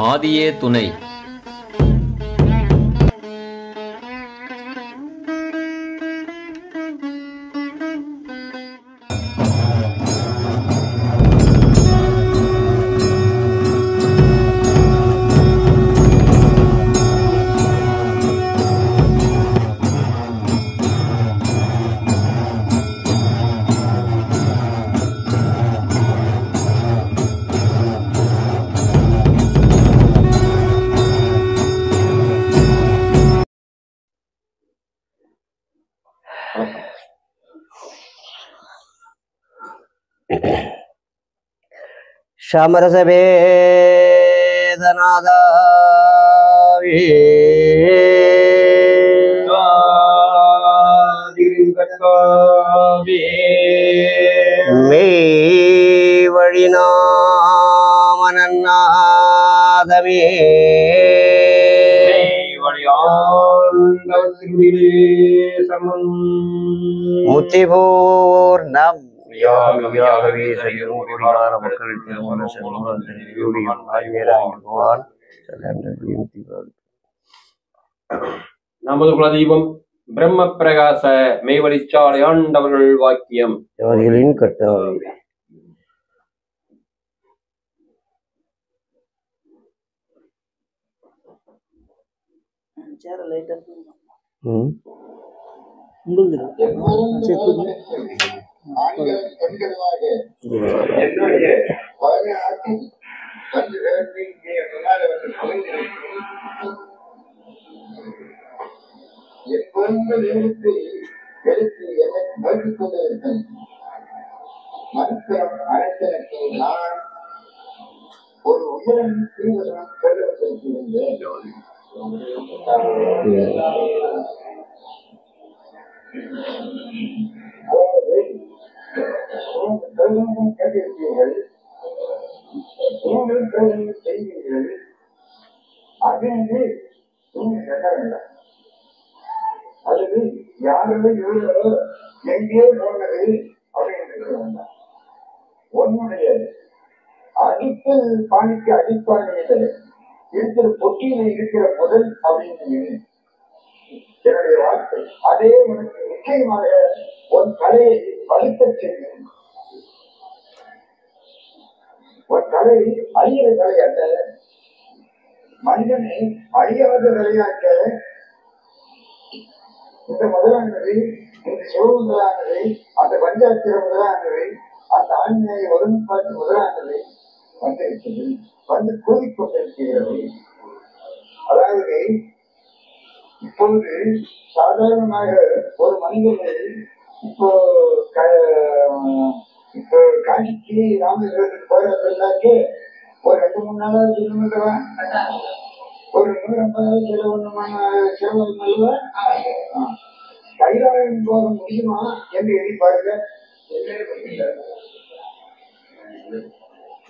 ஆதியே துணை. சமரசவேதநாதாவே மெய் வழிநாமனநாதமே முத்திபூர்ணம் நமது குலதீபம் பிரம்ம பிரகாச மெய்வழிச்சாலை ஆண்டவர்கள் வாக்கியம் கட்டாவே. மனுக்கரம் அரசனுக்கு நான் ஒரு உயரம் தீவிரம் செல்வதற்கிருந்தேன். கேட்டிருப்பீர்கள், நீங்கள் செய்வீர்கள், அதே நீங்கள் எண்ண வேண்டாம். அல்லது யாரோ எவ்வளோ எங்கே போனது அப்படின்னு வேண்டாம். உன்னுடைய அடிக்கல் பாணிக்கு அடிப்பானையில் இருக்கிற பொட்டியில இருக்கிற முதல் அப்படின்னு என்னுடைய வார்த்தை. அதே உனக்கு நிச்சயமாக உன் தலையை வலுத்த செய்யும். உன் தலை அழியிற தலை அல்ல, மனிதனை அழியாத தலையாக்க இந்த முதலானது, இந்த சிவ முதலானது, அந்த பஞ்சாட்சிர முதலானது, அந்த ஆண்மையை ஒருமைப்பாட்டு முதலானது வந்திருக்கிறது, வந்து கூறிக்கொண்டிருக்கிறது. அதாவது இப்பொழுது சாதாரணமாக ஒரு மனிதர்கள் இப்போ காட்சிக்கு ராமேஸ்வரத்துக்கு போறாக்கே ஒரு 2-3 நாளாவது கிலோமீட்டரா, ஒரு 150 செலவு அல்லவா? கைலாயம் போக முடியுமா என்று எதிர்பார்க்க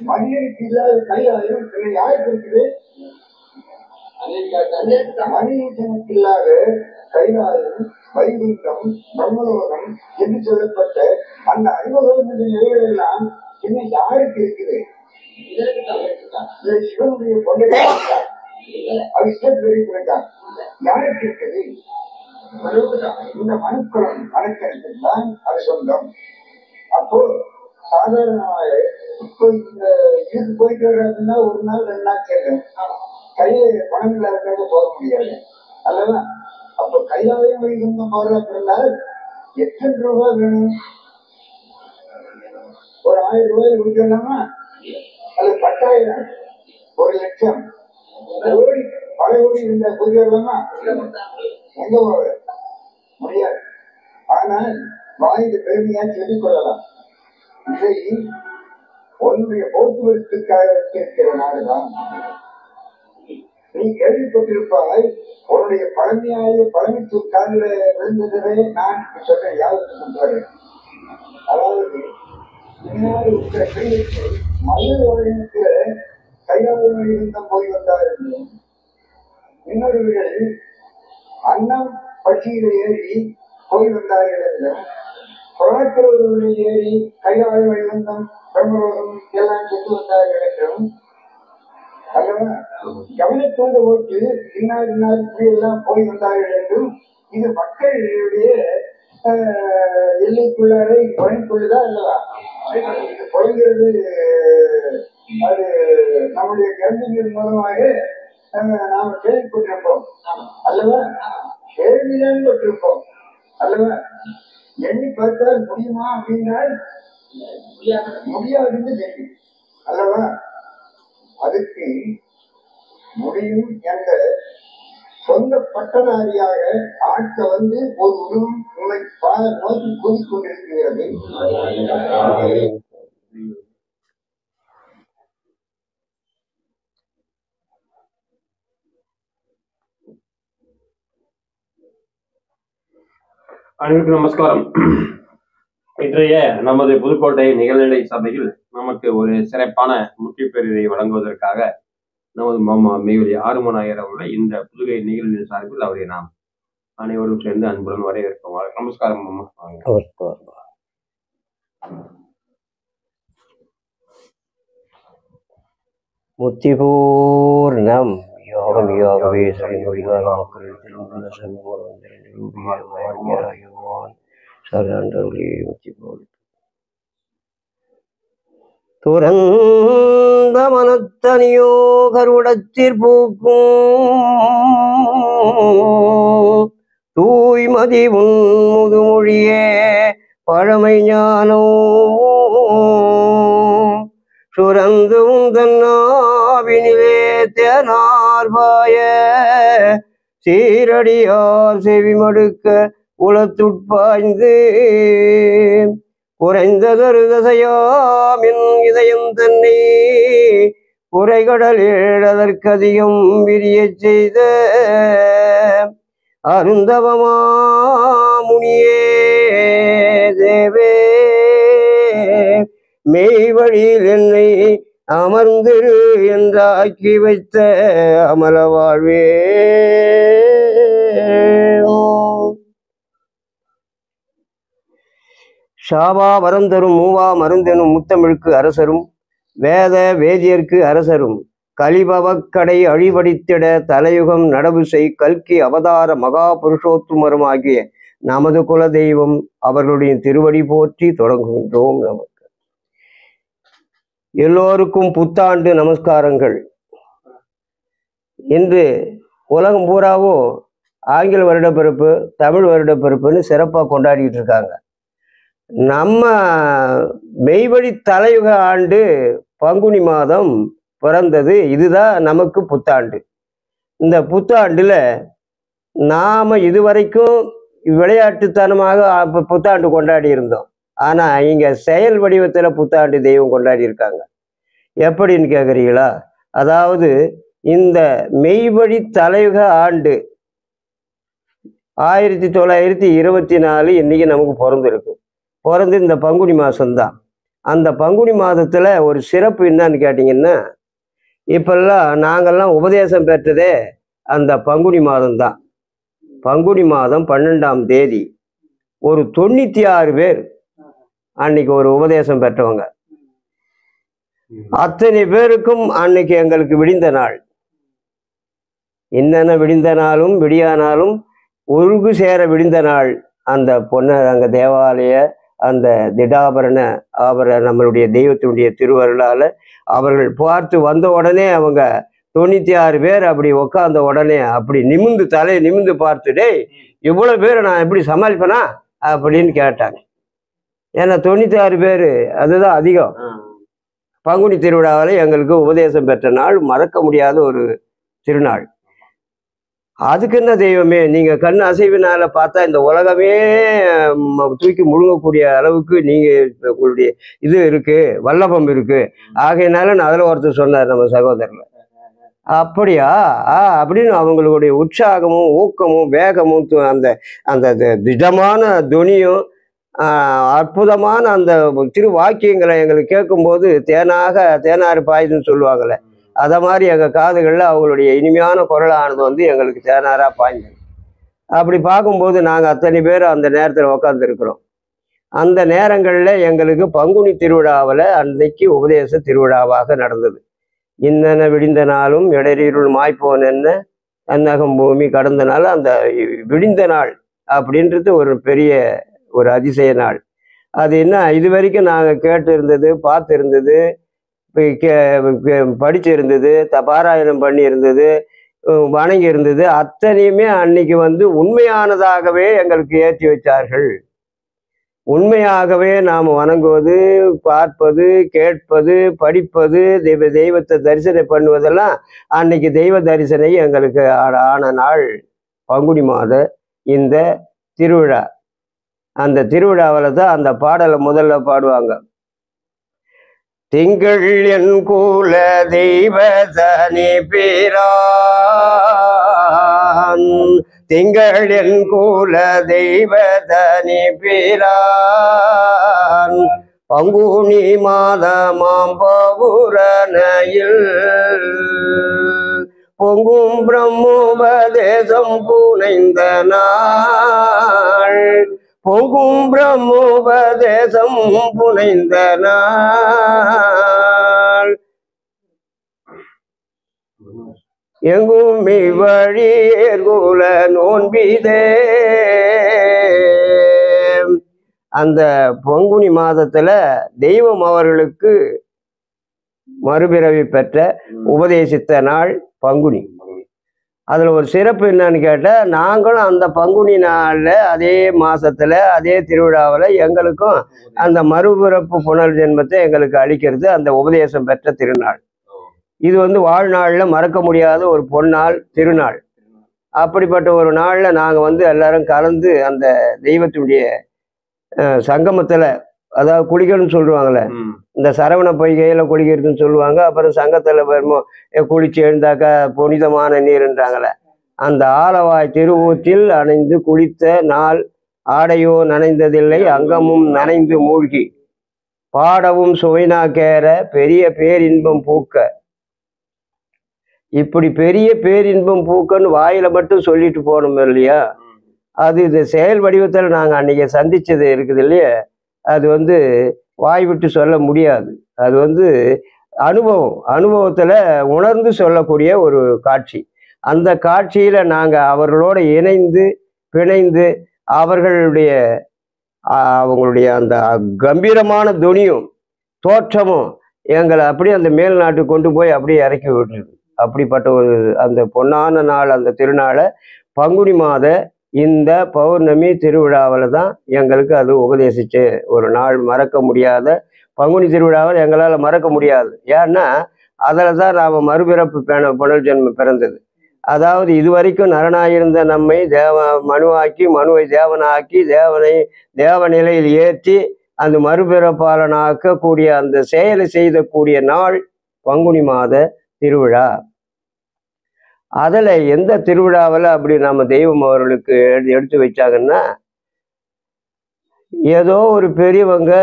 மனிதனுக்கு இல்லாத கைலாயம் யாருக்கு இருக்குது? மனிதனுக்கு இல்லாத கைலாயம், வைகுண்டம், பிரம்மலோகம் என்று சொல்லப்பட்ட அந்த 50 நிலைகள் எல்லாம் இன்னும் யாருக்கு இருக்குது? சிவனுடைய கொண்டை அவிஷ்டான் யாருக்கு இருக்குது? இந்த மனுக்குளம் மனுக்கனுக்கு தான் அது சொந்தம். அப்போ சாதாரணமாக இப்போ இந்த இதுக்கு போயிட்டு வர்றதுன்னா 1 நாள் 2 நாள் கேட்கும், கையில பணம் இல்லாத போக முடியாது அல்லவா? அப்ப கையாலையும் வைகுண்டம் போடுறதுனால எத்தனை ரூபாய் வேணும்? ஒரு 1000 ரூபாய் கொடுக்கலாமா? அது 10,000, 1,00,000, கோடி, பல கோடி இருந்தா கொடுக்கலாமா? எங்க போக முடியாது. ஆனால் வாய்க்கு பெருமையா சொல்லிக் கொள்ளலாம். இதை உன்னுடைய போக்குவரத்துக்காக வச்சிருக்கிற நாடுதான். நீ கேள்விப்பட்டிருப்பாய், உன்னுடைய பழமைக்கு காலில் விழுந்ததே நான் சொல்றேன். யாருக்கு அதாவது முன்னாடி இருக்கிற கைக்கு மயில் வழிக்கு கையாளர் இருந்தம் போய் வந்தார் என்று, இன்னொருவர்கள் அன்னம் பட்சியில ஏறி போய் வந்தார்கள் என்றும், புறாக்கிறவர்களில் ஏறி கையாளர் இருந்தம் பிரம்மரோகம் எல்லாம் சென்று வந்தார்கள் என்றும், அல்லவா? கவனத்தோடு ஓட்டு இன்னார் இன்னார் இப்படி எல்லாம் போய் வந்தார்கள் என்றும் இது மக்களுடைய எல்லைக்குள்ளாரை குறைந்துள்ளதா அல்லவா? இது குறைங்கிறது அது நம்முடைய கருந்தின் மூலமாக நாம கேள்விப்பட்டிருப்போம் அல்லவா? கேள்விதான் பட்டிருப்போம் அல்லவா? எண்ணி பார்த்தால் முடியுமா அப்படின்னால் முடியாதுன்னு கேள்வி அல்லவா? அதுக்கு முடியும் என்ற சொந்த பட்டதாரியாக ஆட்க வந்து ஒரு உருவம் உன்னை நோக்கி கூறிக்கொண்டிருக்கிறது. அனைவருக்கும் நமஸ்காரம். இன்றைய நமது புதுக்கோட்டை நிகழ்நிலை சபையில் நமக்கு ஒரு சிறப்பான முற்றுப்பெயரை வழங்குவதற்காக நமது மாமா மெய்வழி ஆறுமநாயர் அவர்கள் இந்த புதுகை நிகழ்நிலை சார்பில் அவரை நாம் அனைவரும் சேர்ந்து அன்புடன் வரவேற்கிறோம். நமஸ்காரம் மாமா. முத்திபூர்ணம் யோகம் யோகவே துறந்த மனத்தனியோ கருடத்திற் பூக்கும் தூய்மதி உன் முதுமொழியே பழமை ஞானோ சுரந்தும் தன்னாவினிலே தேனார்பாய சீரடியார் செவிமடுக்க உளத்துட்பாய்ந்து குறைந்ததொரு தசையாமின் இதயம் தன்னை குறைகடலேழதற்கதிகம் விரிய செய்த அருந்தவமாமுனியே தேவே மெய் வழியில் என்னை அமர்ந்திரு என்றாக்கி வைத்த அமல வாழ்வே. ஷாவா வரந்தரும் மூவா மருந்தெனும் முத்தமிழுக்கு அரசரும் வேத வேதியர்க்கு அரசரும் கலிபவக்கடை அழிவடித்திட தலையுகம் நடவு செய் கல்கி அவதார மகா புருஷோத்துமரும் ஆகிய நமது குல தெய்வம் அவர்களுடைய திருவடி போற்றி தொடங்குகின்றோம். நமக்கு எல்லோருக்கும் புத்தாண்டு நமஸ்காரங்கள். இன்று உலகம் பூராவும் ஆங்கில வருடப்பிறப்பு தமிழ் வருடப்பிறப்புன்னு சிறப்பாக கொண்டாடிட்டு இருக்காங்க. நம்ம மெய்வழி தலையுக ஆண்டு பங்குனி மாதம் பிறந்தது. இதுதான் நமக்கு புத்தாண்டு. இந்த புத்தாண்டுல நாம இதுவரைக்கும் விளையாட்டுத்தனமாக புத்தாண்டு கொண்டாடி இருந்தோம். ஆனா இங்க செயல் வடிவத்துல புத்தாண்டு தெய்வம் கொண்டாடி இருக்காங்க. எப்படின்னு கேக்குறீங்களா? அதாவது இந்த மெய்வழி தலையுக ஆண்டு 1924 இன்னைக்கு நமக்கு பிறந்திருக்கு. பிறந்து இந்த பங்குனி மாதம்தான். அந்த பங்குனி மாதத்துல ஒரு சிறப்பு என்னன்னு கேட்டிங்கன்னா, இப்பெல்லாம் நாங்கள்லாம் உபதேசம் பெற்றதே அந்த பங்குனி மாதம்தான். பங்குனி மாதம் 12ஆம் தேதி ஒரு 96 பேர் அன்னைக்கு ஒரு உபதேசம் பெற்றவங்க. அத்தனை பேருக்கும் அன்னைக்கு எங்களுக்கு விடிந்த நாள். என்னென்ன விடிந்த நாளும் விடியானாலும் ஒருங்கு சேர விடிந்த நாள் அந்த பொன்னரங்க தேவாலய அந்த திடாபரண நம்மளுடைய தெய்வத்தினுடைய திருவருளால அவர்கள் பார்த்து வந்த உடனே அவங்க 96 பேர் அப்படி உக்காந்த உடனே அப்படி நிமிந்து தலையை நிமிந்து பார்த்துட்டே இவ்வளவு பேரை நான் எப்படி சமாளிப்பேனா அப்படின்னு கேட்டாங்க. ஏன்னா 96 பேர் அதுதான் அதிகம். பங்குனி திருவிழாவில் எங்களுக்கு உபதேசம் பெற்ற நாள் மறக்க முடியாத ஒரு திருநாள். அதுக்கு என்ன தெய்வமே, நீங்க கண் அசைவினால பார்த்தா இந்த உலகமே தூக்கி முழுங்கக்கூடிய அளவுக்கு நீங்க உங்களுடைய இது இருக்கு, வல்லபம் இருக்கு. ஆகையினால நான் அதில் ஒருத்தர் சொன்னார் நம்ம சகோதரர். அப்படியா அப்படின்னு அவங்களுடைய உற்சாகமும் ஊக்கமும் வேகமும் அந்த அந்த திடமான துணியும் அற்புதமான அந்த திரு வாக்கியங்களை எங்களுக்கு கேட்கும்போது தேனாறு பாயுதுன்னு சொல்லுவாங்கள்ல, அதை மாதிரி எங்கள் காதுகளில் அவங்களுடைய இனிமையான குரலானது எங்களுக்கு தேனாராக பாய்ந்தது. அப்படி பார்க்கும்போது நாங்கள் அத்தனை பேர் அந்த நேரத்தில் உக்காந்துருக்குறோம். அந்த நேரங்களில் எங்களுக்கு பங்குனி திருவிழாவில் அன்னைக்கு உபதேச திருவிழாவாக நடந்தது. இன்னென விடிந்த நாளும் இடரிருள் மாய்ப்போன் என்ன அன்னகம் பூமி கடந்த நாள். அந்த விடிந்த நாள் அப்படின்றது ஒரு பெரிய ஒரு அதிசய நாள். அது என்ன இது வரைக்கும் நாங்கள் கேட்டு இருந்தது, பார்த்து இருந்தது, படிச்சு இருந்தது, பாராயணம் பண்ணி இருந்தது, வணங்கி இருந்தது, அத்தனையுமே அன்னைக்கு உண்மையானதாகவே எங்களுக்கு ஏற்றி வச்சார்கள். உண்மையாகவே நாம் வணங்குவது, பார்ப்பது, கேட்பது, படிப்பது, தெய்வத்தை தரிசனம் பண்ணுவதெல்லாம் அன்னைக்கு தெய்வ தரிசனை எங்களுக்கு ஆன நாள் பங்குனி மாத இந்த திருவிழா. அந்த திருவிழாவில் தான் அந்த பாடலை முதல்ல பாடுவாங்க. திங்கள் என் கூல தெய்வ தனி பிரான், திங்கள் என் கூல தெய்வ தனி பிரான், பங்குனி மாதமாம் பௌர்ணமியில் பொங்கும் பிரம்மோபதேசம் புனைந்த நாள், பொங்கும் பிரம்மோபதேசம் புனைந்த நாள், எங்கும் இவ்வழியேர்குல நோன்பிதே. அந்த பங்குனி மாதத்துல தெய்வம் அவர்களுக்கு மறுபிறவி பெற்ற உபதேசித்த நாள் பங்குனி. அதுல ஒரு சிறப்பு என்னன்னு கேட்டா, நாங்களும் அந்த பங்குனி நாள்ல அதே மாசத்துல அதே திருவிழாவில் எங்களுக்கும் அந்த மறுபிறப்பு புனர்ஜென்மத்தை எங்களுக்கு அளிக்கிறது அந்த உபதேசம் பெற்ற திருநாள். இது வாழ்நாள்ல மறக்க முடியாத ஒரு பொன்னாள் திருநாள். அப்படிப்பட்ட ஒரு நாள்ல நாங்க எல்லாரும் கலந்து அந்த தெய்வத்தினுடைய சங்கமத்துல, அதாவது குளிக்கணும்னு சொல்லுவாங்கல்ல, இந்த சரவண பொய்கையில குளிக்கிறதுன்னு சொல்லுவாங்க. அப்புறம் சங்கத்துல குளிச்சு எழுந்தாக்கா புனிதமான நீர்ன்றாங்களே, அந்த ஆலவாய் திருவூற்றில் அணைந்து குளித்த நாள் ஆடையோ நனைந்ததில்லை அங்கமும் நனைந்து மூழ்கி பாடவும் சுவைனா கேற பெரிய பேரின்பம் பூக்க. இப்படி பெரிய பேரின்பம் பூக்கன்னு வாயில மட்டும் சொல்லிட்டு போனோம் இல்லையா, அது இந்த செயல் வடிவத்தில் நாங்கள் அன்னைக்கு சந்திச்சது இருக்குது இல்லையா, அது வாய் விட்டு சொல்ல முடியாது. அது அனுபவத்துல உணர்ந்து சொல்லக்கூடிய ஒரு காட்சி. அந்த காட்சியில நாங்கள் அவர்களோட இணைந்து பிணைந்து அவங்களுடைய அந்த கம்பீரமான துணியும் தோற்றமும் எங்களை அப்படியே அந்த மேல் நாட்டுக்கு கொண்டு போய் அப்படியே இறக்கி விட்டுருக்கு. அப்படிப்பட்ட ஒரு அந்த பொன்னான நாள், அந்த திருநாளை பங்குனி மாத இந்த பௌர்ணமி திருவிழாவில் தான் எங்களுக்கு அது உபதேசிச்சு ஒரு நாள். மறக்க முடியாத பங்குனி திருவிழாவில் எங்களால் மறக்க முடியாது. ஏன்னா அதில் தான் நாம் மறுபிறப்பு புனர்ஜென்மம் பிறந்தது. அதாவது இதுவரைக்கும் நரனாயிருந்த நம்மை மனுவாக்கி, மனுவை தேவனாக்கி, தேவ நிலையில் ஏற்றி அந்த மறுபிறப்பாளனாக்கக்கூடிய அந்த செயலை செய்தக்கூடிய நாள் பங்குனி மாத திருவிழா. அதில் எந்த திருவிழாவில் அப்படி நம்ம தெய்வம் அவர்களுக்கு எடுத்து வச்சாங்கன்னா, ஏதோ ஒரு பெரியவங்க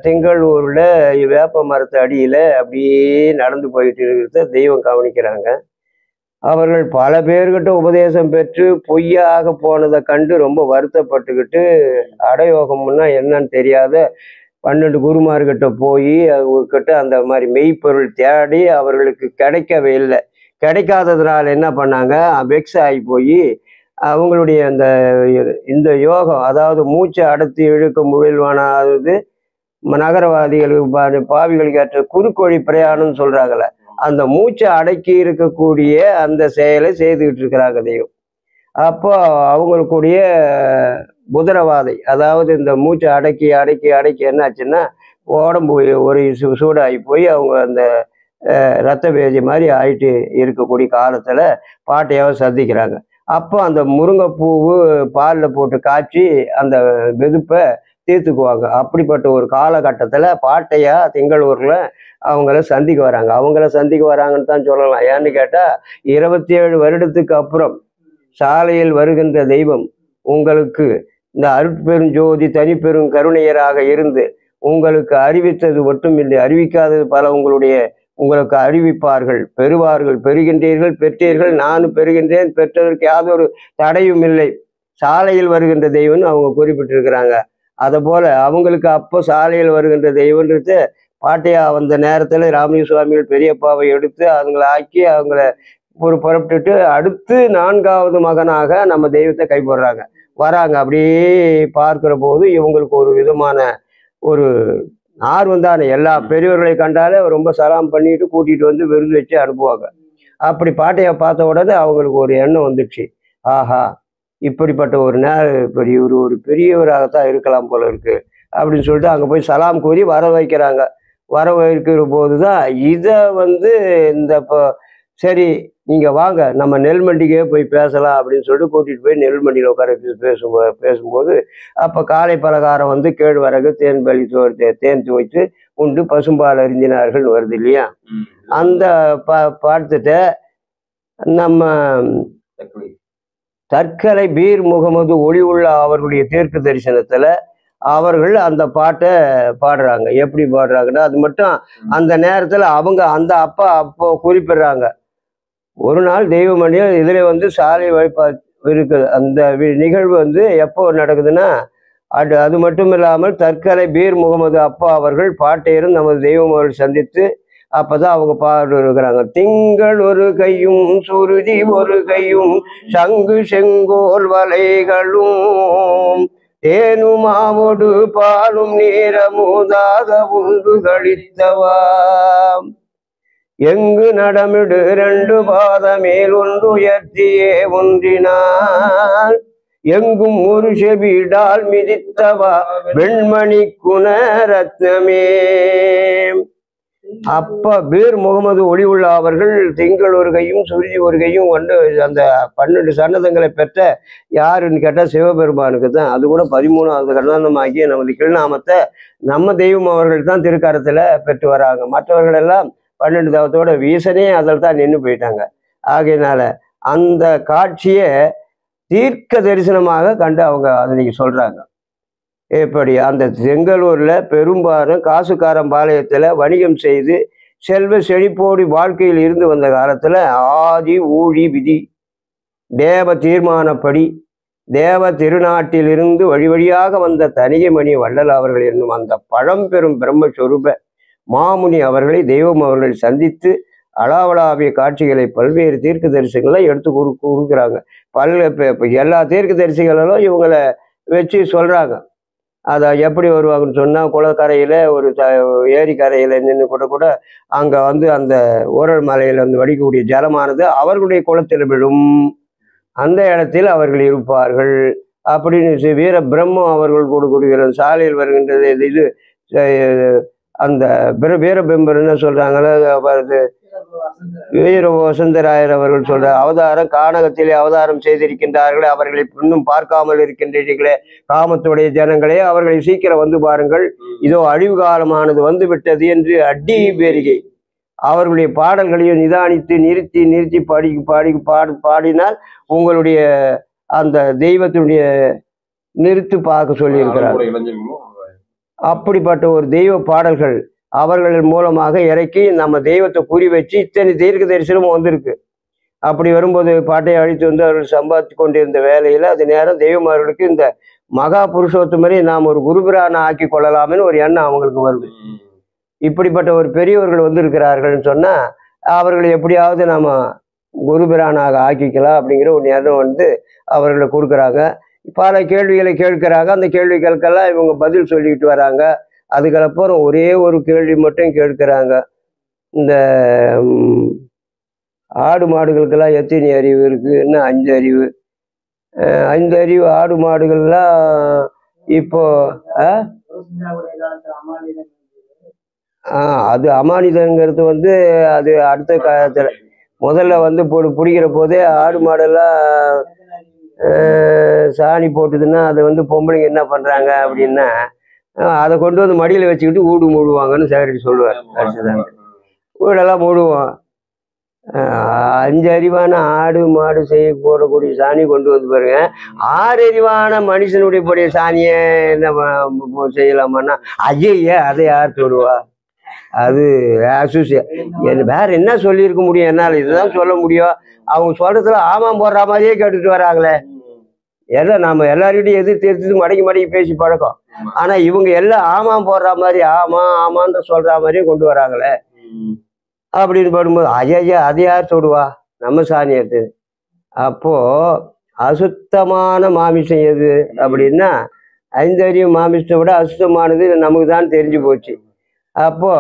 திங்களூரில் வேப்ப மரத்து அடியில் அப்படியே நடந்து போயிட்டு இருக்கிறத தெய்வம் கவனிக்கிறாங்க. அவர்கள் பல பேர்கிட்ட உபதேசம் பெற்று பொய்யாக போனதை கண்டு ரொம்ப வருத்தப்பட்டுக்கிட்டு அடயோகம்னா என்னன்னு தெரியாத 12 குருமார்கிட்ட போய் அவங்கக்கிட்ட அந்த மாதிரி மெய்ப்பொருள் தேடி அவர்களுக்கு கிடைக்கவே இல்லை. கிடைக்காததுனால என்ன பண்ணாங்க, வெக்ஸ் ஆகி போய் அவங்களுடைய இந்த யோகம், அதாவது மூச்சை அடர்த்தி இழுக்க முயல்வானாவது நகரவாதிகளுக்கு பாவிகளுக்கு ஏற்ற குறுக்கோழி பிரயாணம்னு சொல்றாங்கல்ல, அந்த மூச்சை அடக்கி இருக்கக்கூடிய அந்த செயலை செய்துக்கிட்டு இருக்கிறாங்க தெய்வம். அப்போ அவங்களுக்குடைய புதரவாதை, அதாவது இந்த மூச்சை அடக்கி அடக்கி அடக்கி என்னாச்சுன்னா உடம்பு ஒரு சூடாகி போய் அவங்க அந்த ரத்த பேதி மாதிரி ஆயிட்டு இருக்கக்கூடிய காலத்துல பாட்டையாவது சந்திக்கிறாங்க. அப்போ அந்த முருங்கைப்பூவு பாலில் போட்டு காய்ச்சி அந்த வெதுப்பை தீர்த்துக்குவாங்க. அப்படிப்பட்ட ஒரு காலகட்டத்தில் பாட்டையா திங்களூரில் அவங்கள சந்திக்க வராங்க. வராங்கன்னு தான் சொல்லலாம். ஏன்னு கேட்டால் 27 வருடத்துக்கு அப்புறம் சாலையில் வருகின்ற தெய்வம் உங்களுக்கு இந்த அருட்பெருஞ்சோதி தனிப்பெரும் கருணையராக இருந்து உங்களுக்கு அறிவித்தது மட்டுமில்லை, அறிவிக்காதது பல உங்களுக்கு அறிவிப்பார்கள், பெறுவார்கள், பெறுகின்றீர்கள், பெற்றீர்கள், நானும் பெறுகின்றேன், பெற்றதற்கு யாதொரு தடையும் இல்லை, சாலையில் வருகின்ற தெய்வம்னு அவங்க குறிப்பிட்டிருக்கிறாங்க. அதை போல அவங்களுக்கு அப்போ சாலையில் வருகின்ற தெய்வன்றது பாட்டையா வந்த நேரத்தில் ராமலிங்க சுவாமிகள் பெரியப்பாவை எடுத்து அவங்கள ஆக்கி அவங்கள ஒரு புறப்பட்டுட்டு அடுத்து 4வது மகனாக நம்ம தெய்வத்தை கைப்பற்றாங்க வராங்க. அப்படியே பார்க்கிற போது இவங்களுக்கு ஒரு விதமான ஒரு ஆர்வம் தானே. எல்லா பெரியவர்களை கண்டாலே ரொம்ப சலாம் பண்ணிட்டு கூட்டிட்டு வந்து விருது வச்சு அனுப்புவாங்க. அப்படி பாட்டையை பார்த்த உடனே அவங்களுக்கு ஒரு எண்ணம் வந்துடுச்சு, ஆஹா இப்படிப்பட்ட ஒரு ஒரு பெரியவராகத்தான் இருக்கலாம் போல இருக்கு அப்படின்னு சொல்லிட்டு அங்கே போய் சலாம் கூறி வர வைக்கிறாங்க. வர வைக்கிற போது தான் இதை இந்த சரி நீங்கள் வாங்க நம்ம நெல்மண்டிக்கே போய் பேசலாம் அப்படின்னு சொல்லிட்டு கூட்டிகிட்டு போய் நெல்மண்டியில் உட்கார பேசும்போது அப்போ காலை பலகாரம் கேழ்வரகு தேன்பலி தேன் துவைத்து உண்டு பசும்பால் அறிந்தினார்கள் வருது இல்லையா. அந்த பார்த்துட்டு நம்ம தற்கலை பீர் முகமது ஒளி உள்ள அவர்களுடைய தீர்க்க தரிசனத்தில் அவர்கள் அந்த பாட்டை பாடுறாங்க. எப்படி பாடுறாங்கன்னா அது மட்டும் அந்த நேரத்தில் அவங்க அந்த அப்போ குறிப்பிடுறாங்க, ஒரு நாள் தெய்வமணியில் இதில் சாலை வாய்ப்பா இருக்குது. அந்த நிகழ்வு எப்போ நடக்குதுன்னா அது மட்டும் இல்லாமல் தற்கலை பீர் முகமது அப்பா அவர்கள் பாட்டையரும் நமது தெய்வம் அவர்கள் சந்தித்து அப்பதான் அவங்க பாடு இருக்கிறாங்க. திங்கள் ஒரு கையும் சுருதி ஒரு கையும் சங்கு செங்கோல் வலைகளும் தேனுமாவோடு பாலும் நீரமுதாக உண்டு கழித்தவா எங்கு நடமிடு 2 பாதமேல் ஒன்று உயர்த்தியே ஒன்றினான் எங்கும் ஒரு செவிடால் மிதித்தவா வெண்மணி குணரத்னமே. அப்ப பீர் முகமது ஒளி உள்ள அவர்கள் திங்கள் ஒரு கையும் சுருதி ஒரு கையும் கொண்டு அந்த 12 சன்னதங்களை பெற்ற யாருன்னு கேட்டால் சிவபெருமானுக்கு தான். அது கூட 13வது கர்ணமாகிய நமது கிருநாமத்தை நம்ம தெய்வம் அவர்கள் தான் திருக்கரத்தில் பெற்று வராங்க. மற்றவர்கள் எல்லாம் 12 தவத்தோட வீசனே அதில் தான் நின்று போயிட்டாங்க. ஆகையினால அந்த காட்சியை தீர்க்க தரிசனமாக கண்டு அவங்க அதை நீங்கள் சொல்கிறாங்க. எப்படி அந்த செங்கலூரில் பெரும்பாலும் காசுக்காரம்பாளையத்தில் வணிகம் செய்து செல்வ செழிப்போடி வாழ்க்கையில் இருந்து வந்த காலத்தில் ஆதி ஊழி விதி தேவ தீர்மானப்படி தேவ திருநாட்டிலிருந்து வழி வழியாக வந்த தனிகைமணி வள்ளல் அவர்கள் என்னும் அந்த பழம்பெரும் பிரம்மஸ்வரூப மாமுனி அவர்களை தெய்வம் அவர்கள் சந்தித்து அளவலாவிய காட்சிகளை பல்வேறு தீர்க்க தரிசிகளை எடுத்து கொடுக்குறாங்க. எல்லா தீர்க்க தரிசிகளும் இவங்களை வச்சு சொல்கிறாங்க. அதை எப்படி வருவாங்கன்னு சொன்னால் குளக்கரையில் ஒரு ஏரி கரையில் நின்று கூட அங்கே அந்த ஊரல் மலையில் வடிக்கக்கூடிய ஜலமானது அவர்களுடைய குளத்தில் விழும், அந்த இடத்தில் அவர்கள் இருப்பார்கள் அப்படின்னு வீர பிரம்மம் அவர்கள் கொடுக்கிற சாலையில் வருகின்றது. இது அந்த வீரபெம்பர் என்ன சொல்றாங்களே, வீர வசந்தராயர் அவர்கள் சொல்ற அவதாரம் கானகத்திலே அவதாரம் செய்திருக்கின்றார்களே, அவர்களை இன்னும் பார்க்காமல் இருக்கின்றீர்களே காமத்துடைய ஜனங்களே, அவர்களை சீக்கிரம் பாருங்கள், இதோ அழிவு காலமானது விட்டது என்று அடி பேரிகை அவர்களுடைய பாடல்களையும் நிதானித்து நிறுத்தி பாடினால் உங்களுடைய அந்த தெய்வத்தினுடைய நிறுத்து பார்க்க சொல்லியிருக்கிறார். அப்படிப்பட்ட ஒரு தெய்வ பாடல்கள் அவர்கள் மூலமாக இறக்கி நம்ம தெய்வத்தை குறி வச்சு இத்தனை தீர்க்க தரிசனமும் வந்திருக்கு. அப்படி வரும்போது பாட்டை அழித்து அவர்கள் சம்பாதித்து கொண்டிருந்த வேலையில் அது நேரம் தெய்வம் அவர்களுக்கு இந்த மகா புருஷோத்தமரை நாம் ஒரு குருபிரான ஆக்கி கொள்ளலாம்னு ஒரு எண்ணம் அவங்களுக்கு வருது. இப்படிப்பட்ட ஒரு பெரியவர்கள் வந்திருக்கிறார்கள்னு சொன்னால் அவர்களை எப்படியாவது நம்ம குருபிரானாக ஆக்கிக்கலாம் அப்படிங்கிற ஒரு எண்ணம் அவர்களை கொடுக்குறாங்க. பல கேள்விகளை கேட்கிறாங்க. அந்த கேள்விகளுக்கெல்லாம் இவங்க பதில் சொல்லிட்டு வராங்க. அதுக்கப்புறம் ஒரே ஒரு கேள்வி மட்டும் கேட்கிறாங்க, இந்த ஆடு மாடுகளுக்கெல்லாம் எத்தனை அறிவு இருக்குன்னா 5 அறிவு. 5 அறிவு ஆடு மாடுகள்லாம் இப்போ அது அமானிதங்கிறது அது அடுத்த காலத்தில் முதல்ல பிடிக்கிற போதே ஆடு மாடெல்லாம் சாணி போட்டுதுன்னா அதை பொம்பளைங்க என்ன பண்ணுறாங்க அப்படின்னா அதை கொண்டு மடியில் வச்சுக்கிட்டு ஊடு மூடுவாங்கன்னு சேகரிட்டு சொல்லுவார். வீடெல்லாம் மூடுவோம். 5 அறிவான ஆடு மாடு போடக்கூடிய சாணி கொண்டு பாருங்க. 6 அறிவான மனுஷனுடைய சாணியை என்ன செய்யலாமான்னா ஐயா அதை யார் சொல்லுவா? அது வேற என்ன சொல்லியிருக்க முடியும்? என்னால் இதுதான் சொல்ல முடியும். அவங்க சொல்றதுல ஆமாம் போடுற மாதிரியே கேட்டுட்டு வராங்களே. ஏன்னா நாம எல்லார்கிட்டையும் எதிர்த்து மடக்கி பேசி பழக்கம். ஆனா இவங்க எல்லாம் ஆமாம் போடுற மாதிரி ஆமான்னு சொல்ற மாதிரியும் கொண்டு வராங்களே அப்படின்னு போடும்போது ஐயா அது யார் சொல்லுவா? நம்ம சாணி எடுத்து. அப்போ அசுத்தமான மாமிசம் எது அப்படின்னா ஐந்தறிவு மாமிசத்தை விட அசுத்தமானது நமக்கு தான் தெரிஞ்சு போச்சு. அப்போ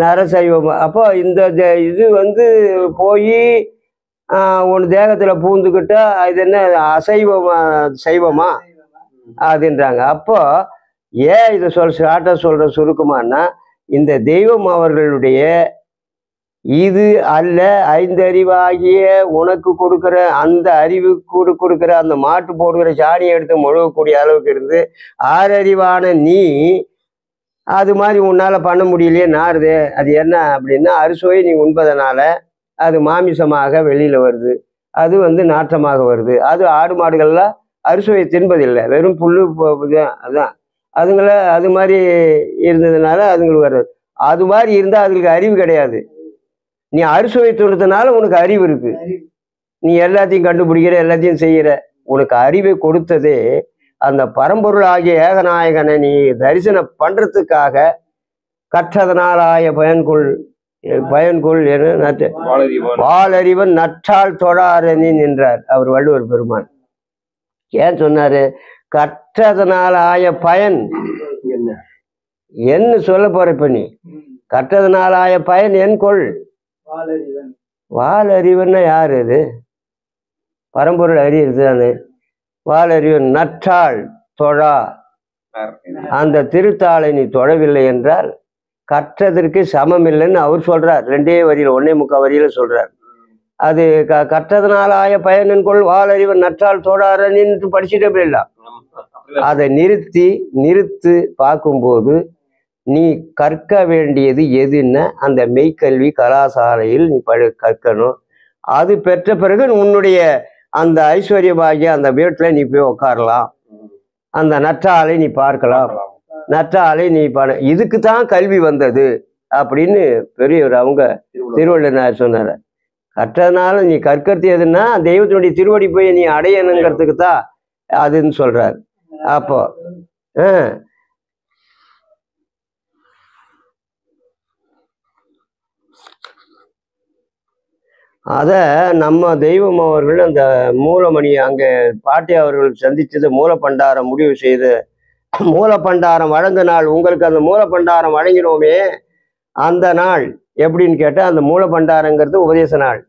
நரசைவம். அப்போ இந்த இது போய் உன் தேகத்துல பூந்துக்கிட்டா இது என்ன அசைவமா சைவமா அப்படின்றாங்க. அப்போ ஏன் இதை ஷார்ட்டா சொல்ற சுருக்கமானா, இந்த தெய்வம் அவர்களுடைய இது அல்ல, ஐந்தறிவாகிய உனக்கு கொடுக்குற அந்த அறிவு கொடுக்குற அந்த மாட்டு போடுகிற சாணியை எடுத்து முழுகக்கூடிய அளவுக்கு இருந்து ஆறறிவான நீ அது மாதிரி உன்னால பண்ண முடியலையே நாருது. அது என்ன அப்படின்னா அறுசுவை நீ உண்பதனால அது மாமிசமாக வெளியில வருது, அது நாற்றமாக வருது. அது ஆடு மாடுகள்லாம் அறுசுவை தின்பதில்லை, வெறும் புல்லு அதான் அதுங்கள அது மாதிரி இருந்ததுனால அதுங்களுக்கு வருது. அது மாதிரி இருந்தால் அதுங்களுக்கு அறிவு கிடையாது. நீ அறுசுவை துறதுனால உனக்கு அறிவு இருக்கு, நீ எல்லாத்தையும் கண்டுபிடிக்கிற, எல்லாத்தையும் செய்கிற. உனக்கு அறிவை கொடுத்ததே அந்த பரம்பொருள் ஆகிய ஏகநாயகனை நீ தரிசனம் பண்றதுக்காக கற்றதனாலாய பயன்கொள் என வாளறிவன் நற்றால் தொழாரணி நின்றார் அவர் வள்ளுவர் பெருமான். ஏன் சொன்னாரு? கற்றதனாலாய பயன் என்ன சொல்ல போற? இப்ப நீ கற்றதனாலாய பயன் என் கொள். வாளறிவன்னா யாரு? இது பரம்பொருள் அறியறது தானே. வாளறிவன் நற்றாள் தொழா, அந்த திருத்தாளை நீ தொழவில்லை என்றால் கற்றதற்கு சமம் இல்லைன்னு அவர் சொல்றார். 2 வரியில 1.25 வரியில சொல்றார். அது கற்றதனாலாய பயனின் கொள் வாளறிவன் நற்றால் தொழாரன்னு படிச்சுட்டே இல்லை. அதை நிறுத்து பார்க்கும்போது நீ கற்க வேண்டியது எதுன்னா அந்த மெய்க்கல்வி கலாசாலையில் நீ கற்கணும். அது பெற்ற பிறகு உன்னுடைய அந்த ஐஸ்வர்யமாகிய அந்த வீட்டில் நீ போய் உட்காரலாம், அந்த நற்றாலை நீ பார்க்கலாம், நற்றாலை நீ இதுக்கு தான் கல்வி வந்தது அப்படின்னு பெரியவர் அவங்க திருவள்ளுவர் சொன்னார். கற்றதுனால நீ கற்கிறது எதுன்னா தெய்வத்தினுடைய திருவடி போய் நீ அடையணுங்கிறதுக்கு தான் அதுன்னு சொல்றாரு. அப்போ அத நம்ம தெய்வம் அவர்கள் அந்த மூலமணி அங்கே பாட்டி அவர்கள் சந்திச்சது மூலப்பண்டாரம் முடிவு செய்து மூலப்பண்டாரம் வழங்க நாள் உங்களுக்கு அந்த மூலப்பண்டாரம் வழங்கினோமே அந்த நாள் எப்படின்னு கேட்டால் அந்த மூலப்பண்டாரங்கிறது உபதேச நாள்.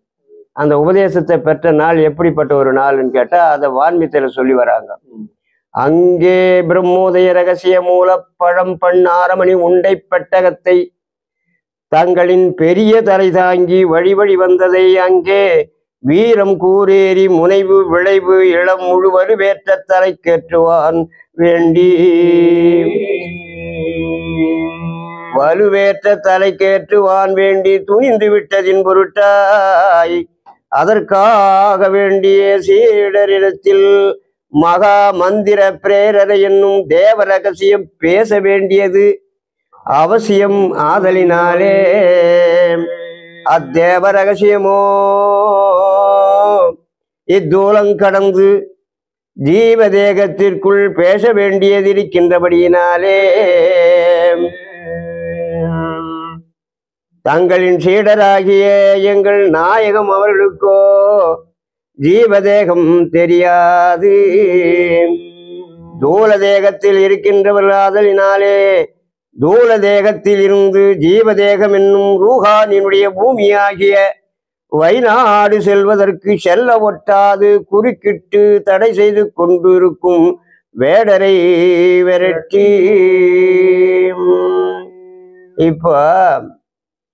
அந்த உபதேசத்தை பெற்ற நாள் எப்படிப்பட்ட ஒரு நாள்னு கேட்டால் அதை வான்மீகத்தில் சொல்லி வராங்க. அங்கே பிரம்மோதய ரகசிய மூலப்பழம் ஆரமணி உண்டை பெட்டகத்தை தங்களின் பெரிய தலை தாங்கி வழி வந்ததை அங்கே வீரம் கூறேறி முனைவு விளைவு இளம் முழுவரு வேற்ற தலை கேற்றுவான் வேண்டி வலுவேற்ற தலை கேற்றுவான் வேண்டி துணிந்து விட்டதின் பொருட்டாய் அதற்காக வேண்டிய சீடரிடத்தில் மகா மந்திர பிரேரரை என்னும் தேவ ரகசியம் பேச வேண்டியது அவசியம் ஆதலினாலே அத்தேவ ரகசியமோ இத்தூலங்கடந்து ஜீவதேகத்திற்குள் பேச வேண்டியதிருக்கின்றபடியினாலே தங்களின் சீடராகிய எங்கள் நாயகம் அவர்களுக்கோ ஜீவதேகம் தெரியாது, தூல தேகத்தில் இருக்கின்றவர்களாதலினாலே தூல தேகத்தில் இருந்து ஜீவதேகம் என்னும் ரூஹானினுடைய பூமியாகிய வைநாடு செல்வதற்கு செல்ல ஒட்டாது குறுக்கிட்டு தடை செய்து கொண்டிருக்கும் வேடரை விரட்டி இப்போ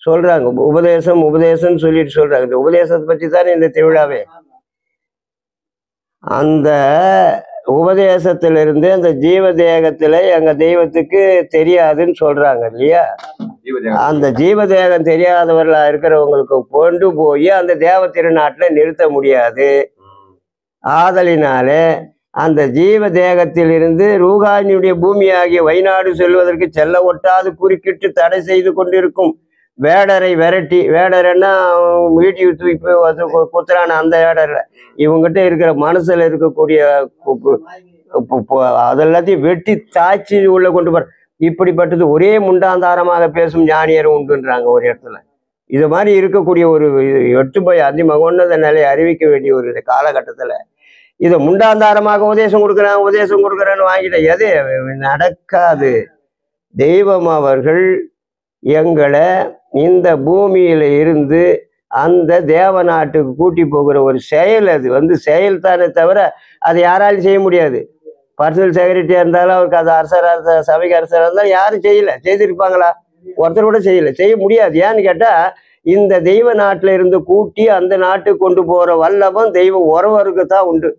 சொல்றாங்க. உபதேசம் சொல்லிட்டு சொல்றாங்க. இந்த உபதேசத்தை பற்றி தானே இந்த திருவிழாவே. அந்த உபதேசத்திலிருந்து அந்த ஜீவ தேகத்துல எங்க தெய்வத்துக்கு தெரியாதுன்னு சொல்றாங்க இல்லையா. அந்த ஜீவதேகம் தெரியாதவர்களா இருக்கிறவங்களுக்கு கொண்டு போய் அந்த தேவ திருநாட்டுல நிறுத்த முடியாது. ஆதலினாலே அந்த ஜீவ தேகத்தில் இருந்து ரூகானியுடைய பூமியாகிய வைநாடு செல்வதற்கு செல்ல ஒட்டாது குறுக்கிட்டு தடை செய்து கொண்டிருக்கும் வேடரை விரட்டி, வேடரைன்னா வீட்டுக்கு தூக்கி குத்துறான அந்த வேடரை, இவங்ககிட்ட இருக்கிற மனசுல இருக்கக்கூடிய அதெல்லாத்தையும் வெட்டி தாய்ச்சி உள்ள கொண்டு போற இப்படிப்பட்டது ஒரே முண்டாந்தாரமாக பேசும் ஞானியரும் உண்டுன்றாங்க ஒரு இடத்துல. இது மாதிரி இருக்கக்கூடிய ஒரு எட்டு போய் அதிமகோன்னத நிலையை அறிவிக்க வேண்டிய ஒரு காலகட்டத்துல இதை முண்டாந்தாரமாக உபதேசம் கொடுக்குறேன்னு வாங்கிட்ட எது நடக்காது. தெய்வம் அவர்கள் எங்களை இந்த பூமியில இருந்து அந்த தேவ நாட்டுக்கு கூட்டி போகிற ஒரு செயல், அது செயல் தானே தவிர அதை யாராலும் செய்ய முடியாது. பர்சனல் செக்ரட்டரியா இருந்தாலும் அவருக்கு அது அரசர் சபைக்கு அரசராக இருந்தாலும் யாரும் செய்திருப்பாங்களா? ஒருத்தர் கூட செய்ய முடியாது. ஏன்னு கேட்டா இந்த தெய்வ நாட்டுல இருந்து கூட்டி அந்த நாட்டுக்கு கொண்டு போற வல்லபம் தெய்வ உறவருக்கு தான் உண்டு.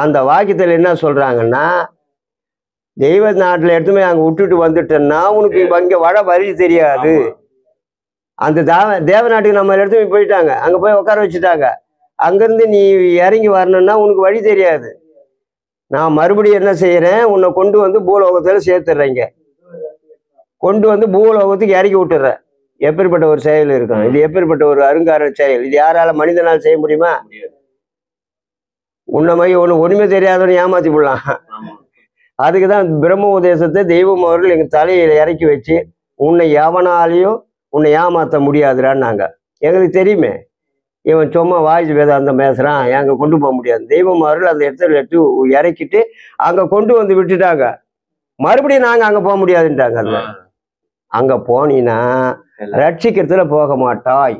அந்த வாக்கியத்துல என்ன சொல்றாங்கன்னா, தெய்வ நாட்டுல எடுத்துமே அங்க விட்டுட்டு வந்துட்டேன்னா உனக்கு இங்க வழி தெரியாது. அந்த தேவ நாட்டுக்கு நம்ம எடுத்து போயிட்டாங்க, அங்க போய் உட்கார வச்சுட்டாங்க. அங்கிருந்து நீ இறங்கி வரணும்னா உனக்கு வழி தெரியாது. நான் மறுபடியும் என்ன செய்யறேன், உன்னை கொண்டு வந்து பூலோகத்துல சேர்த்துடுறேங்க, கொண்டு வந்து பூலோகத்துக்கு இறக்கி விட்டுறேன். எப்பேற்பட்ட ஒரு செயல் இருக்கும் இது, எப்பேற்பட்ட ஒரு அருங்கார செயல் இது. யாரால மனிதனால் செய்ய முடியுமா? உன்னை ஒண்ணுமே தெரியாதவன்னு ஏமாத்தி விடலாம். அதுக்குதான் பிரம்ம உபதேசத்தை தெய்வம் அவர்கள் எங்க தலையில இறக்கி வச்சு உன்னை எவனாலையும் உன்னை ஏமாத்த முடியாதுடான்னாங்க. எங்களுக்கு தெரியுமே, இவன் சும்மா வாய்ஸ் வேதாந்தம் பேசுறான், அங்க கொண்டு போக முடியாது. தெய்வம் அவர்கள் அந்த இடத்துல எடுத்து இறக்கிட்டு அங்க கொண்டு வந்து விட்டுட்டாங்க. மறுபடியும் நாங்க அங்க போக முடியாதுன்றாங்க. அங்க போனீன்னா ரட்சிக்கிறதுல போக மாட்டாய்,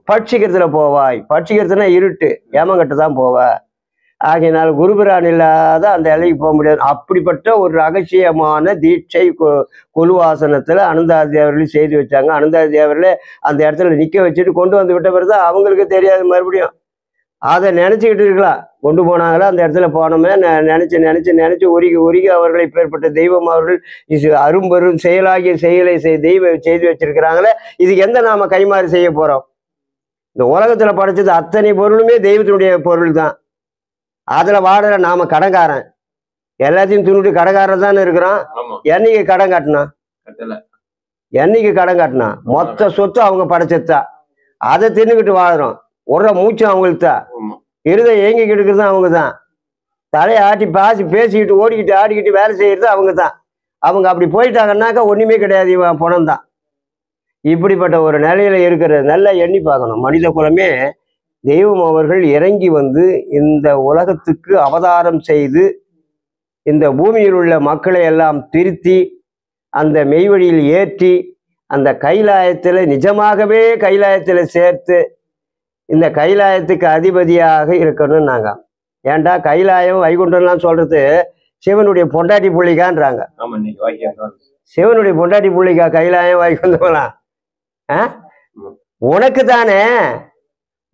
பட்சிக்கிறதுல போவாய். பட்சிக்கிறதுனா இருட்டு, ஏமங்கட்ட தான் போவ. ஆகையினால் குருபிரான் இல்லாத அந்த எல்லைக்கு போக முடியாது. அப்படிப்பட்ட ஒரு ரகசியமான தீட்சை குழுவாசனத்துல அனந்தாதி தேவர்கள் செய்து வச்சாங்க. அனந்தாதி தேவர்களே அந்த இடத்துல நிக்க வச்சுட்டு கொண்டு வந்து விட்ட பிறகுதான் அவங்களுக்கு தெரியாது. மறுபடியும் அதை நினைச்சுக்கிட்டு இருக்கலாம். கொண்டு போனாங்களா அந்த இடத்துல போனோமே நினைச்சு உருகி அவர்களை பேர்பட்ட தெய்வம் அவர்கள் அரும்பெரும் செயலாகிய செயலை தெய்வம் செய்து வச்சிருக்கிறாங்களே, இதுக்கு எந்த நாம கைமாறு செய்ய போறோம்? இந்த உலகத்துல படைச்சது அத்தனை பொருளுமே தெய்வத்தினுடைய பொருள் தான். அதுல வாடுற நாம கடன்காரன், எல்லாத்தையும் துணிட்டு கடன்காரன் தானே இருக்கிறோம். என்னைக்கு கடன் காட்டினா மொத்த சொத்து அவங்க படைச்சதுதான். அதை தின்னுக்கிட்டு வாழுறோம். ஒரு மூச்சு அவங்களுக்கு தான், இருதயம் ஏங்கிக்கிட்டு இருக்கிறது அவங்க தான், தலையை ஆட்டி பேசிக்கிட்டு ஓடிக்கிட்டு ஆடிக்கிட்டு வேலை செய்யறது அவங்க தான். அவங்க அப்படி போயிட்டாங்கன்னாக்கா ஒண்ணுமே கிடையாது, இவன் பணம் தான். இப்படிப்பட்ட ஒரு நிலையில இருக்கிற நல்லா எண்ணி பார்க்கணும். மனித குலமே தெய்வம் அவர்கள் இறங்கி வந்து இந்த உலகத்துக்கு அவதாரம் செய்து இந்த பூமியில் உள்ள மக்களை எல்லாம் திருத்தி அந்த மெய்வழியில் ஏற்றி அந்த கைலாயத்தில் நிஜமாகவே கைலாயத்தில் சேர்த்து இந்த கைலாயத்துக்கு அதிபதியாக இருக்கணும். நாங்க ஏன்டா கைலாயம் வைகுண்டம்லாம் சொல்றது சிவனுடைய பொண்டாட்டி புள்ளிக்கான்றாங்க. சிவனுடைய பொண்டாட்டி புள்ளிக்கா கைலாயம் வைகுண்டம்லாம்? உனக்கு தானே,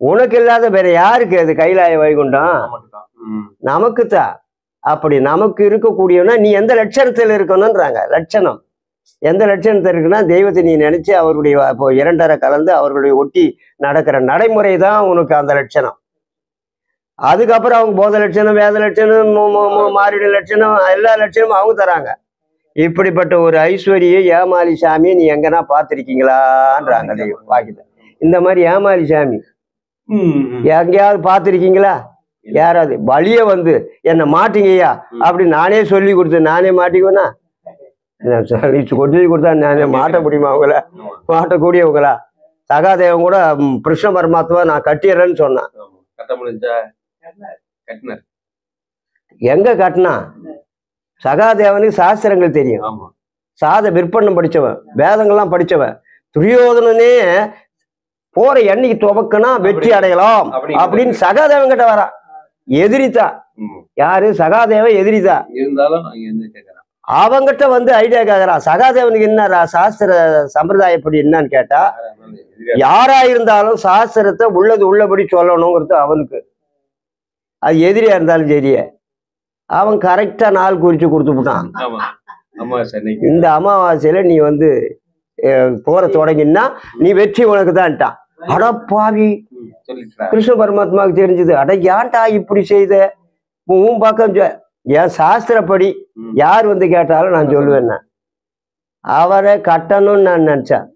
உனக்கு இல்லாத வேற யாருக்கு அது கைலாய வைகுண்டம்? நமக்குத்தான். அப்படி நமக்கு இருக்கக்கூடியவனா நீ எந்த லட்சணத்தில் இருக்கணும்ன்றாங்க. லட்சணம் எந்த லட்சணத்தில் இருக்குன்னா தெய்வத்தை நீ நினைச்சு அவருடைய இப்போ இரண்டரை கலந்து அவர்களுடைய ஒட்டி நடக்கிற நடைமுறை தான் உனக்கு அந்த லட்சணம். அதுக்கப்புறம் அவங்க போத லட்சணம், வேத லட்சணம், மாறிட லட்சணம், எல்லா லட்சணமும் அவங்க தராங்க. இப்படிப்பட்ட ஒரு ஐஸ்வர்ய ஏமாலி சாமியை நீ எங்கன்னா பார்த்திருக்கீங்களான்றாங்க வாக்கிட்ட. இந்த மாதிரி ஏமாலி சாமி எங்கேயாவது பார்த்திருக்கீங்களா? யாராவது வழிய வந்து என்ன மாட்டீங்கய்யா அப்படி நானே சொல்லி கொடுத்தேன், நானே மாட்டிக்குவேனா? கொட்டி கொடுத்தா நானே மாட்ட முடியுமா? அவங்கள மாட்டக்கூடியவங்களா? சகாதேவன் கூட கிருஷ்ண பரமாத்மா நான் கட்டிடுறேன்னு சொன்னான். எங்க கட்டினா? சகாதேவனுக்கு சாஸ்திரங்கள் தெரியும், சாத விற்பனம் படிச்சவன், வேதங்கள்லாம் படிச்சவன். துரியோதனனே போற எண்ணிக்கு துவக்கனா வெற்றி அடையலாம் அப்படின்னு சகாதேவன் கிட்ட வரான். எதிரிதான் யாரு? சகாதேவன் எதிரிதான். இருந்தாலும் அவங்கிட்ட வந்து ஐடியா கேக்குறான். சகாதேவனுக்கு என்ன சாஸ்திர சம்பிரதாயப்படி என்னன்னு கேட்டா, யாரா இருந்தாலும் சாஸ்திரத்தை உள்ளது உள்ளபடி சொல்லணுங்கிறது அவனுக்கு. அது எதிரியா இருந்தாலும் சரியே, அவன் கரெக்டா நாள் குறிச்சு கொடுத்துட்டான். இந்த அமாவாசையில நீ வந்து போற தொடங்கினா நீ வெற்றி உனக்கு தான்ட்டான். அடப்பாவி, கிருஷ்ண பரமாத்மாவுக்கு தெரிஞ்சது. அட ஏன்டா இப்படி செய்த? உன் பக்கம் என் சாஸ்திரப்படி யார் வந்து கேட்டாலும் நான் சொல்லுவேன். அவரை கட்டணும்னு நான் நினைச்சேன்.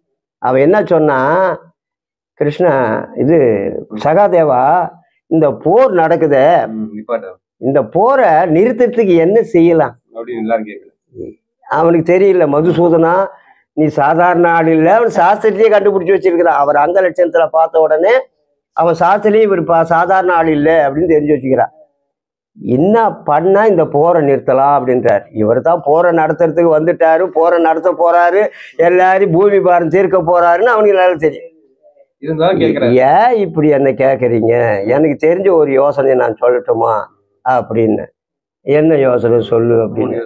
அவன் என்ன சொன்னா, கிருஷ்ணா இது சகாதேவா இந்த போர் நடக்குதே இந்த போரை நிறுத்தத்துக்கு என்ன செய்யலாம் அப்படின்னு எல்லாரும் கேட்கல. அவனுக்கு தெரியல. மதுசூதனா, நீ சாதாரண ஆள் இல்லை, அவன் சாஸ்திரத்தையே கண்டுபிடிச்சி வச்சிருக்கிறான். அவர் அங்க லட்சணத்துல பார்த்த உடனே அவன் சாஸ்திரத்திலேயே இவர் சாதாரண ஆள் இல்லை அப்படின்னு தெரிஞ்சு வச்சுக்கிறான். என்ன பண்ணா இந்த போரை நிறுத்தலாம் அப்படின்றார். இவர் தான் போரை நடத்துறதுக்கு வந்துட்டாரு, போரை நடத்த போறாரு, எல்லாரும் பூமி பாரம் தீர்க்க போறாருன்னு அவனுக்கு நல்லா தெரியும். இருந்தாலும் கேட்கிறேன், ஏன் இப்படி என்ன கேட்குறீங்க, எனக்கு தெரிஞ்ச ஒரு யோசனை நான் சொல்லட்டுமா அப்படின்னு. என்ன யோசனை சொல்லு அப்படின்னு.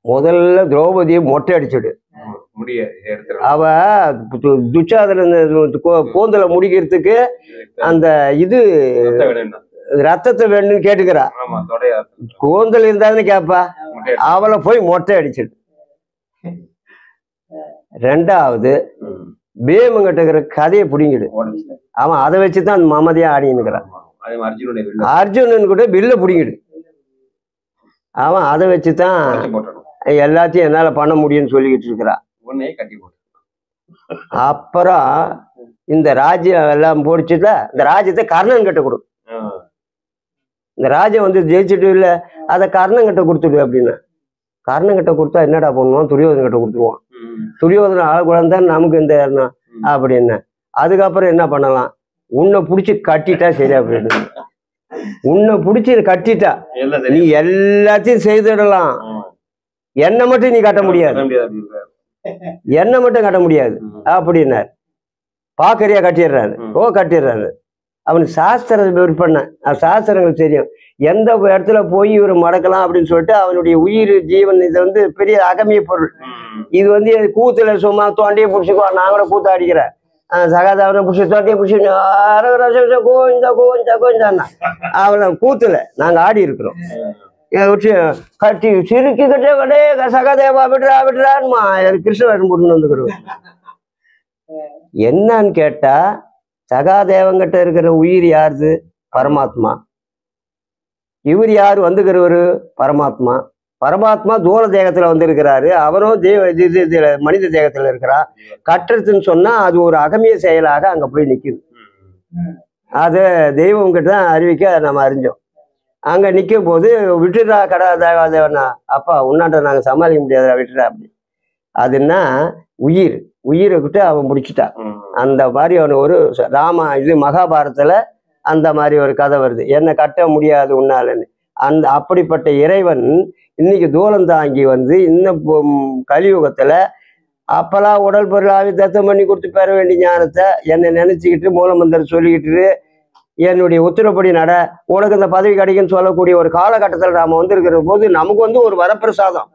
முதல்ல திரௌபதியை மொட்டை அடிச்சுடு. அவ துச்சாதன கூந்தலை முடிக்கிறதுக்கு அந்த இது ரத்தத்தை வேணும்னு கேட்டுக்கிறா. கூந்தல் இருந்தாதுன்னு கேப்பா. அவளை போய் மொட்டை அடிச்சுடு. ரெண்டாவது பீமங்கிட்ட இருக்கிற கதையை பிடிங்கிடு. அவன் அதை வச்சுதான் அந்த மமதியா ஆடினுக்கிறான். அர்ஜுனன் கூட பில்ல பிடிங்கிடு. அவன் அதை வச்சுதான் எல்லாத்தையும் என்னால பண்ண முடியும்னு சொல்லிக்கிட்டு இருக்கிறான். அப்புறம் இந்த ராஜ்யம் எல்லாம் போடிச்சுல, இந்த ராஜ்யத்தை கர்ணன் கிட்ட கொடு. இந்த ராஜ்யம் வந்து ஜெயிச்சுட்டு இல்ல, அதை கர்ணன் கிட்ட கொடுத்துடு அப்படின்னு. கர்ணன் கிட்ட கொடுத்தா என்னடா பண்ணுவான், துரியோதன கிட்ட கொடுத்துருவான். துரியோதன ஆளக்குழந்தை நமக்கு இந்த அப்படின்னு. அதுக்கப்புறம் என்ன பண்ணலாம், உன்னை பிடிச்சி கட்டிட்டா சரி அப்படின்னு. உன்னை பிடிச்சி கட்டிட்டா நீ எல்லாத்தையும் செய்திடலாம், என்ன மட்டும் நீ கட்ட முடியாது, என்ன மட்டும் கட்ட முடியாது அப்படின்னார். பாக்கறியா கட்டிடுறாரு. ஓ கட்டிடுறாரு. அவனுக்கு சாஸ்திர விற்பனை, சாஸ்திரங்கள் தெரியும். எந்த இடத்துல போய் இவர் மடக்கலாம் அப்படின்னு சொல்லிட்டு அவனுடைய உயிர் ஜீவன் இதை வந்து பெரிய அகமிய பொருள். இது வந்து கூத்துல சும்மா தோண்டியை பிடிச்சிக்கோ, நான் கூட கூத்த அடிக்கிறேன், சகாதாவனை பிடிச்சி தோண்டியை பிடிச்சி கோவிந்தா கோவிந்தா கோவிந்தான்னா அவனை கூத்துல நாங்க ஆடி இருக்கிறோம். கட்டி சிறுக்கி கட்டே கடே சகாதேவா விடுறா விடுறான்மா கிருஷ்ணன் போட்டுன்னு வந்துக்கிறோம். என்னன்னு கேட்டா, சகாதேவங்கிட்ட இருக்கிற உயிர் யாருது, பரமாத்மா. இவர் யாரு வந்துக்கிறவரு, பரமாத்மா. பரமாத்மா தூர தேகத்துல வந்திருக்கிறாரு, அவரும் மனித தேகத்துல இருக்கிறான். கட்டுறதுன்னு சொன்னா அது ஒரு அகமிய செயலாக அங்க போய் நிக்குது. அது தெய்வம் கிட்ட தான் அறிவிக்க நம்ம அறிஞ்சோம். அங்க நிற்கும் போது விட்டுடா கடா தேவாதேவனா, அப்பா உன்னாண்ட நாங்க சமாளிக்க முடியாதுடா விட்டுடா அப்படி. அதுன்னா உயிர், உயிரை விட்டு அவன் முடிச்சுட்டான். அந்த மாதிரி அவன் ஒரு இது மகாபாரதத்துல அந்த மாதிரி ஒரு கதை வருது, என்ன கட்ட முடியாது உன்னாலன்னு. அந்த அப்படிப்பட்ட இறைவன் இன்னைக்கு தூரம் தாங்கி வந்து இன்னும் கலியுகத்துல அப்பெல்லாம் உடல் பொருளாவி தத்தம் பண்ணி கொடுத்து பெற வேண்டிய ஞானத்தை என்னை நினைச்சுக்கிட்டு மூலமந்திரம் சொல்லிக்கிட்டு என்னுடைய உத்தரப்படி நட, உனக்கு இந்த பதவி கிடைக்குன்னு சொல்லக்கூடிய ஒரு காலகட்டத்தில் நாம வந்திருக்கிற போது நமக்கு வந்து ஒரு வரப்பிரசாதம்,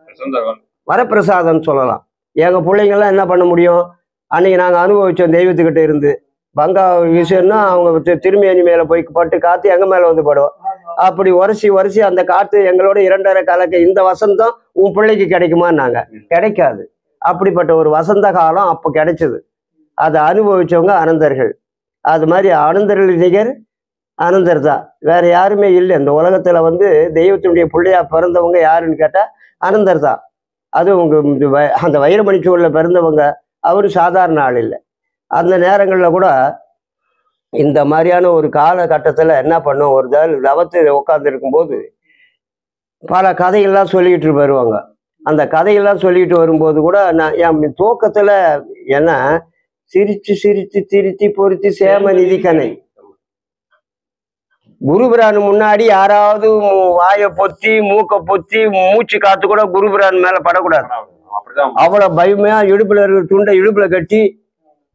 வரப்பிரசாதம்னு சொல்லலாம். எங்க பிள்ளைங்கள்லாம் என்ன பண்ண முடியும், அன்னைக்கு நாங்கள் அனுபவிச்சோம் தெய்வத்துக்கிட்ட இருந்து. பங்கா விஷயம்னா அவங்க திருமேனி மேலே போய் பட்டு காற்று எங்கள் மேலே வந்து படும். அப்படி உரசி அந்த காற்று எங்களோட 2.5 கலக்க இந்த வசந்தம் உன் பிள்ளைக்கு கிடைக்குமான்னாங்க, கிடைக்காது. அப்படிப்பட்ட ஒரு வசந்த காலம் அப்போ கிடைச்சது. அதை அனுபவிச்சவங்க அனந்தர்கள். அது மாதிரி அனந்தர்கள் நிகர் அனந்தர் தான், வேற யாருமே இல்லை இந்த உலகத்துல. வந்து தெய்வத்தினுடைய பிள்ளையா பிறந்தவங்க யாருன்னு கேட்டா அனந்தர் தான். அது உங்க அந்த வைரமணி சூழல பிறந்தவங்க அவரு சாதாரண ஆள் இல்லை. அந்த நேரங்களில் கூட இந்த மாதிரியான ஒரு காலகட்டத்தில் என்ன பண்ணோம், ஒரு தவத்தை உட்கார்ந்து இருக்கும்போது பல கதைகள்லாம் சொல்லிக்கிட்டு வருவாங்க. அந்த கதைகள்லாம் சொல்லிக்கிட்டு வரும்போது கூட நான் என் துவக்கத்தில் என்ன சிரிச்சு சிரிச்சு திருத்தி பொருத்தி சேம நிதிக்கணை. குருபிரான் முன்னாடி யாராவது வாயை பொத்தி மூக்க பொத்தி மூச்சு காத்து கூட குருபிரான் மேல படக்கூடாது. அவ்வளவு பயமையா இடுப்புல இருக்கிற துண்டை இடுப்புல கட்டி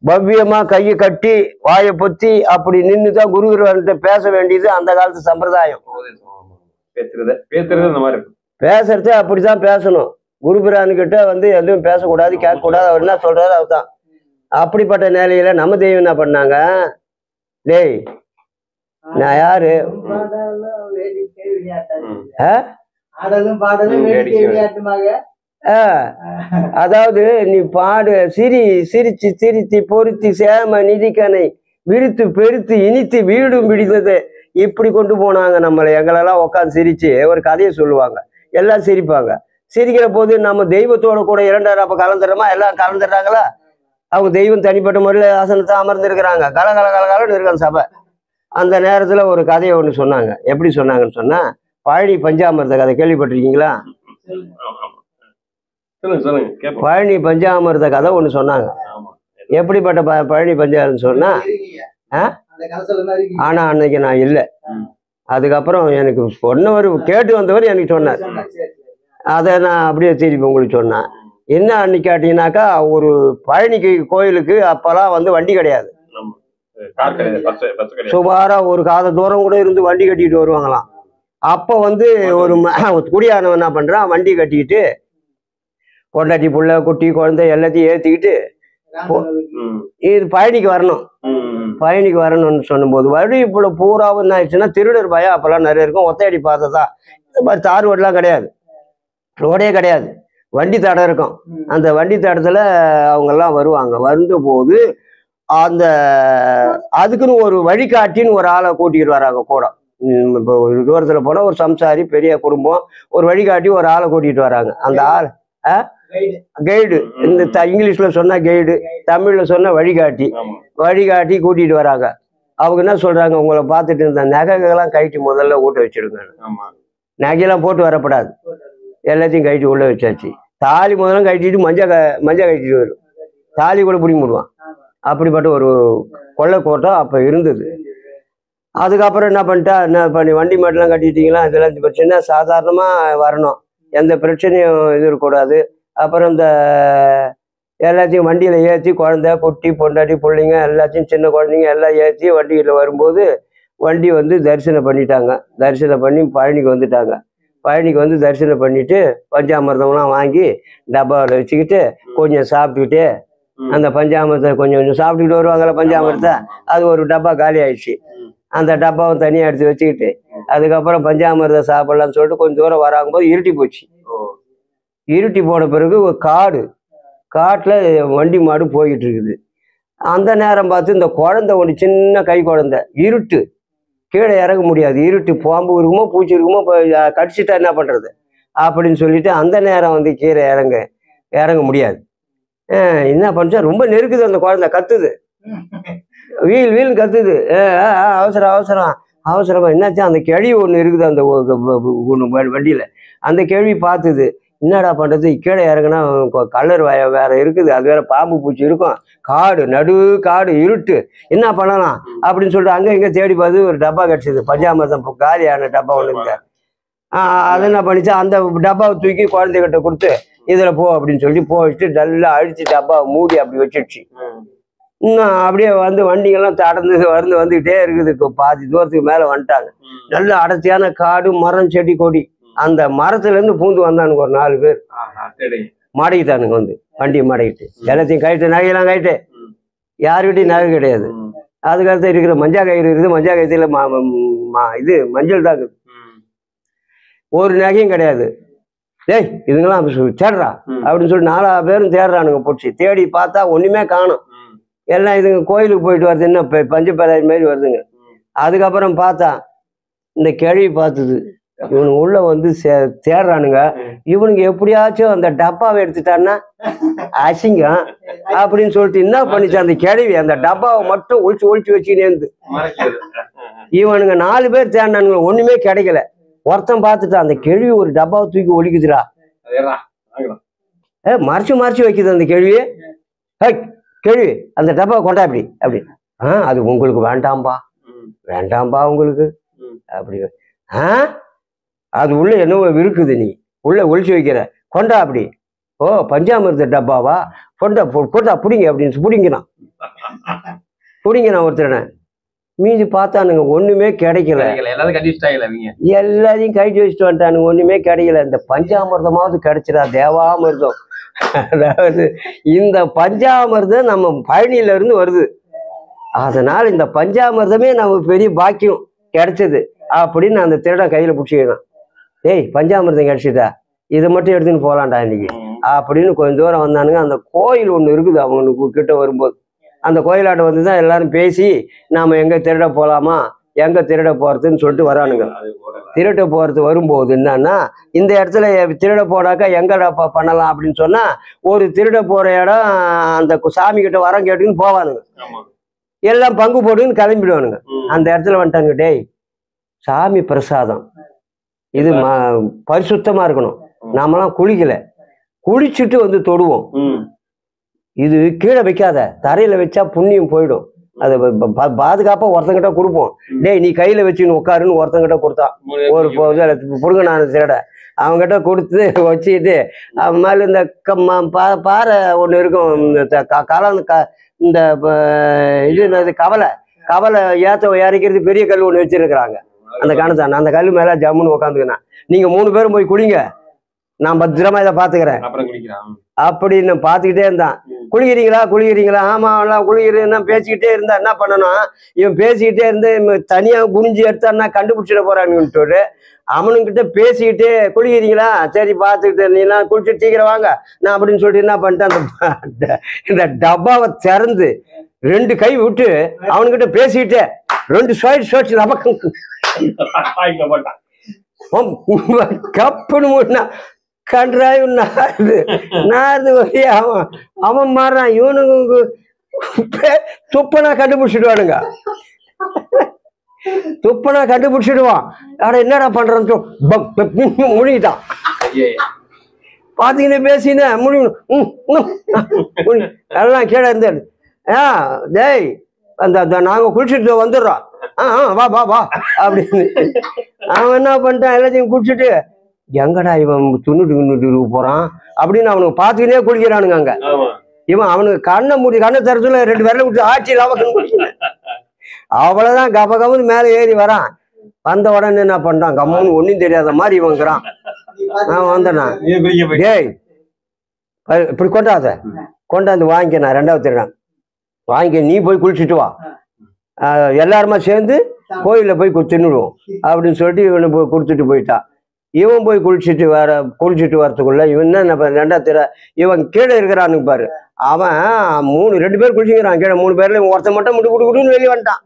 பவ்யமா கையை கட்டி வாயை பொத்தி அப்படி நின்றுதான் குருபிரான்கிட்ட பேச வேண்டியது அந்த காலத்து சம்பிரதாயம். பேசுறது அப்படிதான் பேசணும். குருபிரான்கிட்ட வந்து எதுவும் பேசக்கூடாது, கேட்கக்கூடாது. அவர் என்ன சொல்றாரு அவர்தான். அப்படிப்பட்ட நிலையில நம்ம தெய்வம் என்ன பண்ணாங்க, டேய் நான் யாரு, அதாவது நீ பாடு சிரிச்சு சிரிச்சு பொருத்தி சேம நிதிக்கணை விரித்து பெருத்து இனித்து வீடும் பிடித்தது. இப்படி கொண்டு போனாங்க நம்மளை. எங்களெல்லாம் உட்காந்து சிரிச்சு ஒரு கதையை சொல்லுவாங்க, எல்லாம் சிரிப்பாங்க. சிரிக்கிற போது நம்ம தெய்வத்தோட கூட 2.5 அப்ப கலந்துடுறோமா, எல்லாம் கலந்துடுறாங்களா. அவங்க தெய்வம் தனிப்பட்ட முறையில் ஆசனத்தை அமர்ந்திருக்கிறாங்க. கலகலன்னு இருக்காங்க சபை. அந்த நேரத்தில் ஒரு கதையை ஒன்று சொன்னாங்க. எப்படி சொன்னாங்கன்னு சொன்னால், பழனி பஞ்சாமிர்த கதை கேள்விப்பட்டிருக்கீங்களா? பழனி பஞ்சாமிர்த கதை ஒன்று சொன்னாங்க. எப்படிப்பட்ட பழனி பஞ்சாமிர்தம் சொன்னால், ஆனால் அன்னைக்கு நான் இல்லை. அதுக்கப்புறம் எனக்கு சொன்னவர், கேட்டு வந்தவர் எனக்கு சொன்னார். அதை நான் அப்படியே திருப்பி உங்களுக்கு சொன்னேன். என்ன அன்னைக்கு கேட்டீங்கன்னாக்கா, ஒரு பழனிக்கு கோயிலுக்கு அப்போல்லாம் வந்து வண்டி கிடையாது. சுமாரா ஒரு காத தூரம் கூட இருந்து வண்டி கட்டிட்டு வருவாங்களாம். அப்போ வந்து ஒரு குடியானவன் என்ன பண்றான், வண்டி கட்டிக்கிட்டு பொண்டாட்டி புள்ள குட்டி குழந்தை எல்லாத்தையும் ஏற்றிக்கிட்டு இது பழனிக்கு வரணும். பழனிக்கு வரணும்னு சொன்னும்போது வழி இப்போ பூராவும் என்ன ஆயிடுச்சுன்னா, திருடர் பயம் அப்பெல்லாம் நிறைய இருக்கும். ஒத்தையடி பார்த்ததான், இந்த மாதிரி தார் ரோடெலாம் கிடையாது, ரோடே கிடையாது, வண்டி தடம் இருக்கும். அந்த வண்டி தடத்துல அவங்கெல்லாம் வருவாங்க. வந்த போது அந்த அதுக்குன்னு ஒரு வழிகாட்டின்னு ஒரு ஆளை கூட்டிக்கிட்டு வராங்க கூட. இப்போ ஒரு தூரத்தில் போனால் ஒரு சம்சாரி பெரிய குடும்பம், ஒரு வழிகாட்டி ஒரு ஆளை கூட்டிகிட்டு வராங்க. அந்த ஆள் கைடு, இந்த இங்கிலீஷ்ல சொன்னா கைடு, தமிழ்ல சொன்னா வழிகாட்டி. வழிகாட்டி கூட்டிட்டு வராங்க. அவங்க என்ன சொல்றாங்க, உங்களை பார்த்துட்டு இருந்த நகைகள்லாம் கைட்டி முதல்ல ஊட்ட வச்சிருங்க. நகையெல்லாம் போட்டு வரப்படாது, எல்லாத்தையும் கைட்டி உள்ள வச்சாச்சு. தாலி முதல்ல கட்டிட்டு மஞ்சள் கட்டிட்டு வரும், தாலி கூட பிடிக்க முடியுவான். அப்படிப்பட்ட ஒரு கொள்ளை கோட்டம் அப்போ இருந்தது. அதுக்கப்புறம் என்ன பண்ணிட்டா, என்ன பண்ணி வண்டி மாட்டெல்லாம் கட்டிட்டீங்களா, இதெல்லாம் பிரச்சனை சாதாரணமாக வரணும், எந்த பிரச்சனையும் இது இருக்கக்கூடாது. அப்புறம் இந்த எல்லாத்தையும் வண்டியில் ஏற்றி குழந்தை குட்டி பொண்டாட்டி பிள்ளைங்க எல்லாத்தையும் சின்ன குழந்தைங்க எல்லாம் ஏற்றி வண்டியில் வரும்போது வண்டி வந்து தரிசனம் பண்ணிட்டாங்க. தரிசனம் பண்ணி பழனிக்கு வந்துட்டாங்க. பழனிக்கு வந்து தரிசனம் பண்ணிட்டு பஞ்சாமிர்தம்லாம் வாங்கி டப்பாவில் வச்சுக்கிட்டு கொஞ்சம் சாப்பிட்டுக்கிட்டு, அந்த பஞ்சாமிர்தத்தை கொஞ்சம் கொஞ்சம் சாப்பிட்டுக்கிட்டு வருவாங்கள்ல பஞ்சாமிர்தத்தை, அது ஒரு டப்பா காலி ஆயிடுச்சு. அந்த டப்பாவை தனியாக எடுத்து வச்சுக்கிட்டு அதுக்கப்புறம் பஞ்சாமிர்தம் சாப்பிடலான்னு சொல்லிட்டு கொஞ்சம் தூரம் வராங்கும்போது இருட்டி போச்சு. இருட்டி போன பிறகு ஒரு காட்டில் வண்டி மாடு போய்கிட்டு இருக்குது. அந்த நேரம் பார்த்து இந்த குழந்தை ஒன்று, சின்ன கை குழந்தை, இருட்டு, கீழே இறங்க முடியாது, இருட்டு, பாம்பு இருக்குமோ பூச்சி இருக்குமோ கடிச்சிட்டா என்ன பண்ணுறது அப்படின்னு சொல்லிட்டு அந்த நேரம் வந்து கீழே இறங்க முடியாது. என்ன பண்ணுச்சா, ரொம்ப நெருக்குது, அந்த குழந்தை கத்துது, வீல் கத்துது, அவசரமா என்னாச்சா, அந்த கேள்வி ஒன்று இருக்குது அந்த வண்டியில். அந்த கேள்வி பார்த்துது, என்னடா பண்ணுறது, கீழே இறங்குனா கலர் வேற இருக்குது, அது வேற பாம்பு பூச்சி இருக்கும், நடு காடு இருட்டு, என்ன பண்ணலாம் அப்படின்னு சொல்லிட்டு அங்கே இங்கே தேடி பார்த்து ஒரு டப்பா கிடச்சிது, பஞ்சாமிர்தம் காலியான டப்பா ஒன்று இல்லை. அது என்ன பண்ணிச்சா, அந்த டப்பாவை தூக்கி குழந்தைகிட்ட கொடுத்து இதில் போ அப்படின்னு சொல்லி போயிட்டு நல்லா அழிச்சு டப்பாவை மூடி அப்படி வச்சிடுச்சு. இன்னும் அப்படியே வந்து வண்டிகள்லாம் வந்துக்கிட்டே இருக்குது. பாதி தூரத்துக்கு மேலே வந்துட்டாங்க. நல்ல அடர்த்தியான காடு, மரம், செடி, கொடி. அந்த மரத்துலேருந்து பூந்து வந்தானுங்க ஒரு 4 பேர், மாடிக்கிட்டானுங்க. வந்து வண்டியை மாடிக்கிட்டு எல்லாத்தையும் கைட்டு, நகையெல்லாம் கைட்டு, யாருக்கிட்டையும் நகை கிடையாது. அதுக்கடுத்து இருக்கிற மஞ்சள் கயிறு இருக்குது, மஞ்சள் கயிறுல இது மஞ்சள் தான் இருக்குது, ஒரு நகையும் கிடையாது. டேய் இதுங்கெல்லாம் தேடுறா அப்படின்னு சொல்லி 4 பேரும் தேடுறானுங்க. பிடிச்சி தேடி பார்த்தா ஒன்றுமே காணும். எல்லாம் இதுங்க கோயிலுக்கு போயிட்டு வருது, என்ன பஞ்சப்பராய் மாதிரி வருதுங்க. அதுக்கப்புறம் பார்த்தா இந்த கேள்வி பார்த்துது, இவனுங்க உள்ள வந்து தேடுறானுங்க, இவனுங்க எப்படியாச்சும் அந்த டப்பாவை எடுத்துட்டான்னா அசிங்கம் அப்படின்னு சொல்லிட்டு என்ன பண்ணிச்சு, அந்த கேள்வி அந்த டப்பாவை மட்டும் ஒழிச்சு வச்சுக்கினேந்து. இவனுங்க 4 பேர் தேடினானுங்க, ஒண்ணுமே கிடைக்கல. ஒருத்தன் பார்த்துட்டான், அந்த கேள்வி ஒரு டப்பாவை தூக்கி ஒழிக்குதுடா, மறைச்சு வைக்குது அந்த கேள்வியை. கேள்வி அந்த டப்பாவை கொண்டா அப்படி அது உங்களுக்கு வேண்டாம்பா உங்களுக்கு அப்படி. அது உள்ள என்னவோ இருக்குது, நீ உள்ள ஒழிச்சு வைக்கிற, கொண்டா அப்படி. ஓ பஞ்சாமிர்த டப்பாவா, கொண்டா பிடிங்க அப்படின்னு பிடிங்கினான் ஒருத்தரனை. மீதி பார்த்தானுங்க, ஒண்ணுமே கிடைக்கல, எல்லாத்தையும் கழிச்சு வச்சுட்டு வந்துட்டானுங்க, ஒண்ணுமே கிடைக்கல. இந்த பஞ்சாமிர்தமாவது கிடைச்சிடா, தேவாமிர்தம். அதாவது இந்த பஞ்சாமிர்தம் நம்ம பழனியில இருந்து வருது, அதனால இந்த பஞ்சாமிர்தமே நமக்கு பெரிய பாக்கியம் கிடைச்சது அப்படின்னு அந்த திருடன் கையில பிடிச்சிக்கிறான். ஏய் பஞ்சாமிர்தம் கிடைச்சிட்டா, இதை மட்டும் எடுத்துன்னு போகலான்டா இன்னைக்கு அப்படின்னு கொஞ்சம் தூரம் வந்தானுங்க. அந்த கோயில் ஒன்று இருக்குது அவங்களுக்கு கிட்ட வரும்போது, அந்த கோயிலாட்ட வந்து தான் எல்லாரும் பேசி நாம எங்க திருட போகலாமா, எங்க திருட போறதுன்னு சொல்லிட்டு வரானுங்க. திருட போறது வரும்போது என்னன்னா, இந்த இடத்துல திருட போனாக்கா எங்கடா பண்ணலாம் அப்படின்னு சொன்னா, ஒரு திருட போற இடம் அந்த சாமி கிட்ட வரம் கேட்டுன்னு போவானுங்க. எல்லாம் பங்கு போடுன்னு கிளம்பிடுவானுங்க. அந்த இடத்துல வந்துட்டாங்க, டேய் சாமி பிரசாதம் இது பரிசுத்தமா இருக்கணும், நாமெல்லாம் குளிக்கல, குளிச்சுட்டு வந்து தொடுவோம், இது கீழே வைக்காத, தரையில வச்சா புண்ணியம் போயிடும், அது பாதுகாப்பா ஒருத்தங்கிட்ட கொடுப்போம், டேய் நீ கையில வச்சுன்னு உட்காருன்னு ஒருத்தங்கிட்ட கொடுத்தான். ஒரு புடுங்கனான திருட அவங்ககிட்ட கொடுத்து வச்சுக்கிட்டு மேல இந்த பாறை ஒண்ணு இருக்கும், இந்த இது கவலை இறக்கிறது பெரிய கல் ஒண்ணு வச்சிருக்கிறாங்க. அந்த கணத்தான் அந்த கல் மேல ஜம்முன்னு உட்காந்துக்கினா, நீங்க 3 பேரும் போய் குளிங்க, நான் பத்திரமா இதை பாத்துக்கிறேன் அப்படின்னு பாத்துக்கிட்டே இருந்தான். குளிக்கிறீங்களா? ஆமா எல்லாம் குளிக்கிறேன்னா பேசிக்கிட்டே இருந்தா என்ன பண்ணணும், இவன் பேசிக்கிட்டே இருந்து தனியா குனிஞ்சு எடுத்தான்னா கண்டுபிடிச்சிட போறான்னு அவனுங்கிட்ட பேசிக்கிட்டே குளிக்கிறீங்களா, சரி பாத்துக்கிட்டு நீலாம் குளிச்சு சீக்கிரம் வாங்க நான் அப்படின்னு சொல்லிட்டு என்ன பண்ணிட்டேன், இந்த டப்பாவை திறந்து 2 கை விட்டு அவனுக்கிட்ட பேசிக்கிட்டே 2 ஸ்வைட் நமக்கு கப்புன்னு மூட்டினா கன்றாய் நாருது வரைய அவன் மாறான். இவனுக்கு துப்பனா கண்டுபிடிச்சிடுவானுங்க, துப்பனா கண்டுபிடிச்சிடுவான். ஆனா என்னடா பண்றான்னு முழுகிட்டான். பாத்தீங்கன்னா பேசினா முடியும் எல்லாம் கீழே இருந்தாரு. டேய் அந்த நாங்க குளிச்சுட்டு வந்துடுறோம், வா வா வா அப்படின்னு. அவன் என்ன பண்ணிட்டான், எல்லாத்தையும் குளிச்சுட்டு எங்கடா இவன் துண்ணுட்டு போறான் அப்படின்னு அவனுக்கு பாத்துக்கினே குளிக்கிறானுங்க. அங்க இவன் அவனுக்கு கண்ணை திறத்துல 2 விரல விட்டு ஆட்சி இல்லாம அவ்வளவுதான் கப கபன்னு மேல ஏறி வரான். வந்த உடனே என்ன பண்றான், கம்முன்னு ஒன்னும் தெரியாத மாதிரி இவங்கிறான். நான் வந்தேனா, டேய் இப்படி கொண்டாந்து வாங்கிக்க, நான் 2வது திருடன் வாங்கிக்க, நீ போய் குளிச்சுட்டு வா, எல்லாருமா சேர்ந்து கோயில போய் தின்னுடுவோம் அப்படின்னு சொல்லிட்டு இவனை போய் கொடுத்துட்டு போயிட்டான். இவன் போய் குளிச்சுட்டு வரத்துக்குள்ள இவன் என்ன 2வது திரை இவன் கீழே இருக்கிறானுங்க பாரு, அவன் 2 பேர் குளிச்சுக்கிறான் கீழே, 3 பேர்ல இவன் ஒருத்தன் மட்டும் குடுன்னு வெளியே வந்துட்டான்.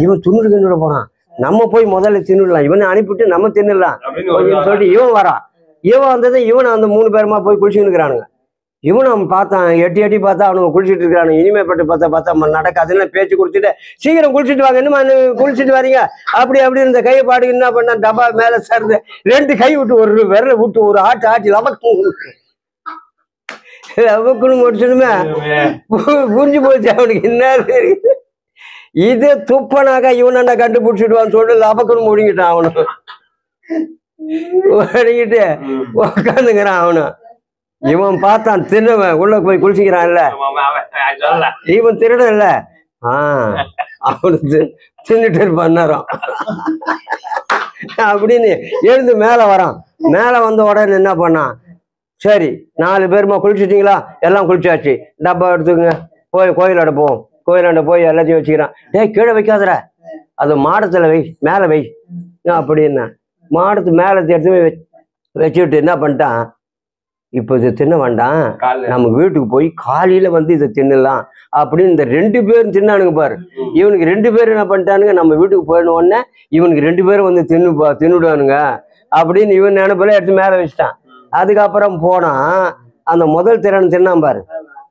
இவன் தின்னுடு போறான், நம்ம போய் முதல்ல தின்னுடலாம், இவனை அனுப்பிட்டு நம்ம தின்னுடலாம் அப்படின்னு சொல்லிட்டு இவன் வரான். இவன் வந்தது இவன் அந்த 3 பேருமா போய் குளிச்சுன்னு இருக்கிறானுங்க. இவன் அவன் பார்த்தான், எட்டி பார்த்தா அவனுக்கு குளிச்சுட்டு இருக்கிறானு. இனிமேப்பட்டு பார்த்தா நடக்காதுன்னு பேச்சு கொடுத்துட்டு சீக்கிரம் குளிச்சுட்டு வாங்க, இன்னும் குளிச்சுட்டு வரீங்க அப்படி இந்த கையை பாடுக்கு என்ன பண்ண, டப்பா மேல சருது 2 கை விட்டு ஒரு விரல விட்டு ஒரு ஆட்டி லவக்குன்னு முடிச்சதுமே புரிஞ்சு போச்சு அவனுக்கு. என்ன இது துப்பனாக்கா இவனா கண்டுபிடிச்சிடுவான்னு சொல்லிட்டு லபக்குன்னு முடிங்கிட்டான். அவனு ஒடுங்கிட்டு உக்காந்துங்கிறான். அவனு இவன் பார்த்தான், தின்னவன் உள்ள போய் குளிச்சுக்கிறான்ல, இவன் திருடன் இல்ல, அவனுக்கு தின்னுட்டு இருப்பான் நேரம் அப்படின்னு எழுந்து மேல வரான். மேல வந்த உடனே என்ன பண்ணான், சரி 4 பேருமா குளிச்சுட்டீங்களா, எல்லாம் குளிச்சாச்சு, டப்பா எடுத்துக்கங்க, கோயிலாண்ட போவோம். கோயிலாண்ட போய் எல்லாத்தையும் வச்சுக்கிறான். டேய் கீழே வைக்காதற, அது மாடத்துல வை, மேல வை அப்படின்னா மாடத்து மேல எடுத்து வச்சுட்டு என்ன பண்ணிட்டான், இப்போ இதை தின்ன வேண்டாம், நம்ம வீட்டுக்கு போய் காலையில வந்து இதை தின்னலாம் அப்படின்னு இந்த 2 பேரும் தின்னானுங்க பாரு. இவனுக்கு 2 பேரும் என்ன பண்ணிட்டானுங்க, நம்ம வீட்டுக்கு போயின உடனே இவனுக்கு 2 பேரும் வந்து தின்னுடுவானுங்க அப்படின்னு இவன் நினைப்பில எடுத்து மேல வச்சுட்டான். அதுக்கப்புறம் போனா அந்த முதல் திறன் தின்னான் பாரு,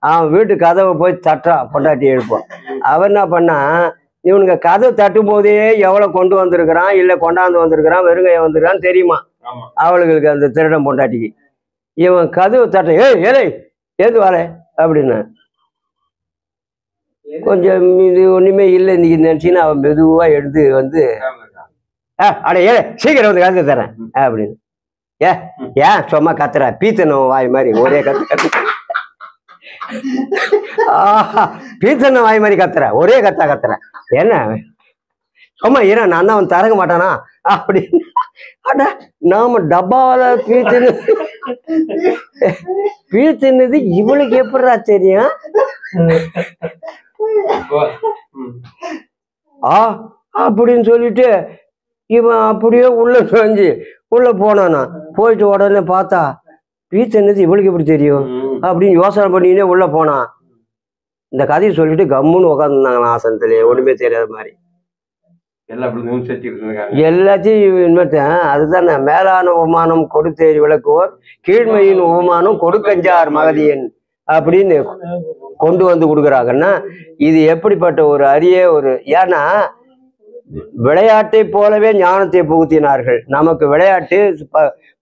அவன் வீட்டு கதவை போய் தட்டான், பொண்டாட்டி எழுப்பான். அவன் என்ன பண்ணா, இவனுக்கு கதவை தட்டும் போதே எவ்வளவு கொண்டு வந்திருக்கிறான், இல்ல கொண்டாந்து வந்திருக்கிறான், வெறுங்கைய வந்திருக்கான்னு தெரியுமா அவளுகளுக்கு, அந்த திருடன் பொண்டாட்டிக்கு. இவன் கதவு தட்ட, ஏழை ஏது வாழ அப்படின்னு கொஞ்சம் இது ஒண்ணுமே இல்லை இன்னைக்கு நினைச்சின்னா அவன் மெதுவா எடுத்து வந்து அட சீக்கிரம் வந்து கத்து தரேன் அப்படின்னு. ஏன் சும்மா கத்துற, பீத்தனும் வாய் மாதிரி ஒரே கத்து பீத்தனும் வாய் மாதிரி கத்துற, ஒரே கத்துற, என்ன சும்மா இரு, நான் தான் அவன் தரங்க மாட்டானா அப்படின்னு. அட நாம டப்பாவால பீத்தினது இவளுக்கு எப்படா தெரியும், அப்படின்னு சொல்லிட்டு இவன் அப்படியே உள்ள நுழைஞ்சு உள்ள போனானா. போயிட்டு உடனே பார்த்தா பீத்தினது இவளுக்கு எப்படி தெரியும் அப்படின்னு யோசனை பண்ணினே உள்ள போனான். இந்த கதையை சொல்லிட்டு கம்முன்னு உட்காந்துருந்தாங்க ஆசனத்திலேயே, ஒண்ணுமே தெரியாத மாதிரி. எல்லாத்தையும் அதுதானே, மேலான உபமானம் கொடுத்தேறி விளக்குவோர், கீழ்மையின் உபமானம் கொடுக்கஞ்சார் மகதியன் அப்படின்னு கொண்டு வந்து கொடுக்குறாங்கன்னா இது எப்படிப்பட்ட ஒரு அரிய ஒரு, ஏன்னா விளையாட்டை போலவே ஞானத்தை புகுத்தினார்கள். நமக்கு விளையாட்டு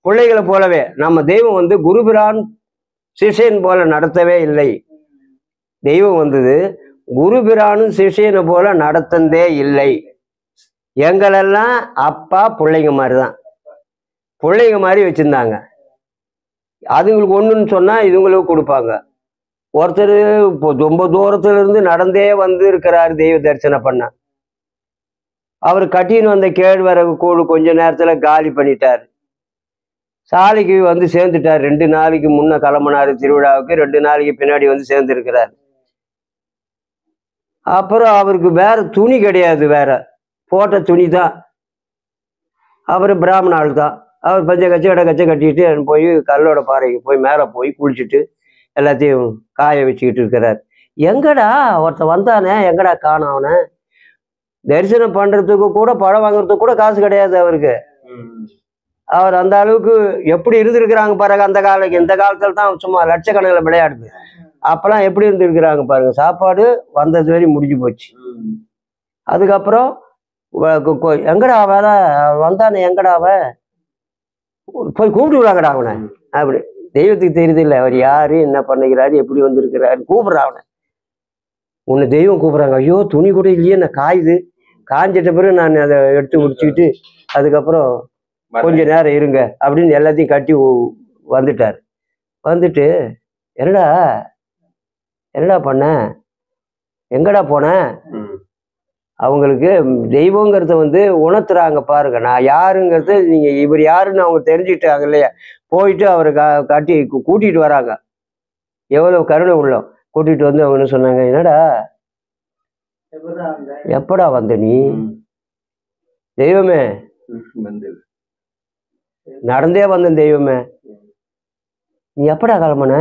பிள்ளைகளை போலவே நம்ம தெய்வம் வந்து குருபிரான் சிஷியன் போல நடத்தவே இல்லை. தெய்வம் வந்தது குருபிரானும் சிஷியனை போல நடத்தந்தே இல்லை. எங்களெல்லாம் அப்பா பிள்ளைங்க மாதிரி தான், பிள்ளைங்க மாதிரி வச்சிருந்தாங்க. அதுங்களுக்கு ஒண்ணுன்னு சொன்னா இதுங்களுக்கு கொடுப்பாங்க. ஒருத்தர் இப்போ ரொம்ப தூரத்துல இருந்து நடந்தே வந்து இருக்கிறாரு தெய்வ தரிசனம் பண்ண. அவர் கட்டின்னு வந்த கேழ்வரகு கூழ் கொஞ்ச நேரத்துல காலி பண்ணிட்டாரு. சாலைக்கு வந்து சேர்ந்துட்டார். 2 நாளைக்கு முன்ன கிளம்பினாரு திருவிழாவுக்கு, 2 நாளைக்கு பின்னாடி வந்து சேர்ந்து இருக்கிறார். அப்புறம் அவருக்கு வேற துணி கிடையாது, வேற போட்ட துணி தான். அவர் பிராமண ஆள் தான். அவர் பஞ்ச கச்சை இட கச்சை கட்டிட்டு போய் கல்லோட பாறைக்கு போய் மேலே போய் குளிச்சுட்டு எல்லாத்தையும் காய வச்சுக்கிட்டு இருக்கிறார். எங்கடா ஒருத்தன் வந்தானே, எங்கடா காணோம் அவனை? தரிசனம் பண்றதுக்கு கூட பழம் வாங்குறதுக்கு கூட காசு கிடையாது அவருக்கு. அவர் அந்த அளவுக்கு எப்படி இருந்திருக்கிறாங்க பாருங்க. அந்த காலத்துக்கு இந்த காலத்துல தான் சும்மா லட்சக்கணக்கில் விளையாடுது. அப்பெல்லாம் எப்படி இருந்திருக்கிறாங்க பாருங்க. சாப்பாடு வந்தது வரை முடிஞ்சு போச்சு. அதுக்கப்புறம் எங்கடா அவன் வந்தானே, எங்கடா அவன்? போய் கூப்பிட்டு விடாங்கடா அவனை. அப்படி தெய்வத்துக்கு தெரியுது இல்லை அவர் யாரு, என்ன பண்ணிக்கிறாரு, எப்படி வந்திருக்கிறாரு. கூப்பிடுறா அவனை. உன்னை தெய்வம் கூப்பிடுறாங்க. ஐயோ துணி கூட இல்லையே, நான் காயுது. காஞ்சிட்ட பிறகு நான் அதை எடுத்து முடிச்சுக்கிட்டு அதுக்கப்புறம் கொஞ்ச நேரம் இருங்க அப்படின்னு எல்லாத்தையும் கட்டி வந்துட்டார். வந்துட்டு என்னடா என்னடா பண்ண, எங்கடா போன? அவங்களுக்கு தெய்வங்கிறத வந்து உணர்த்துறாங்க பாருங்க. நான் யாருங்கிறது நீங்க இவர் யாருன்னு அவங்க தெரிஞ்சுக்கிட்டாங்க இல்லையா. போயிட்டு அவரை கட்டி கூட்டிட்டு வராங்க. எவ்வளவு கருணை உள்ளம். கூட்டிட்டு வந்து அவங்க என்ன சொன்னாங்க, என்னடா எப்படா வந்த நீ? தெய்வமே நடந்தே வந்தேன் தெய்வமே. நீ எப்படா கிளம்புன?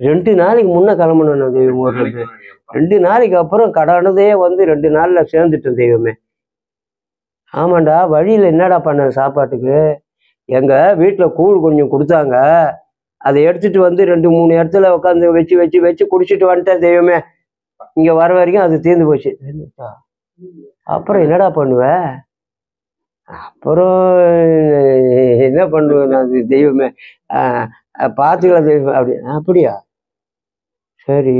2 நாளைக்கு முன்ன கிளம்பணும் தெய்வம். 2 நாளைக்கு அப்புறம் கடனதே வந்து 2 நாள்ல சேர்ந்துட்டேன் தெய்வமே. ஆமாண்டா, வழியில என்னடா பண்ண சாப்பாட்டுக்கு? எங்க வீட்டுல கூழ் கொஞ்சம் கொடுத்தாங்க, அதை எடுத்துட்டு வந்து 2-3 இடத்துல உட்காந்து வச்சு வச்சு வச்சு குடிச்சிட்டு வந்துட்டேன் தெய்வமே. இங்க வர வரைக்கும் அது தீர்ந்து போச்சு. அப்புறம் என்னடா பண்ணுவ? அப்புறம் என்ன பண்ணுவேன் நான் தெய்வமே, பார்த்துக்கலாம் தெய்வம். அப்படியா, சரி.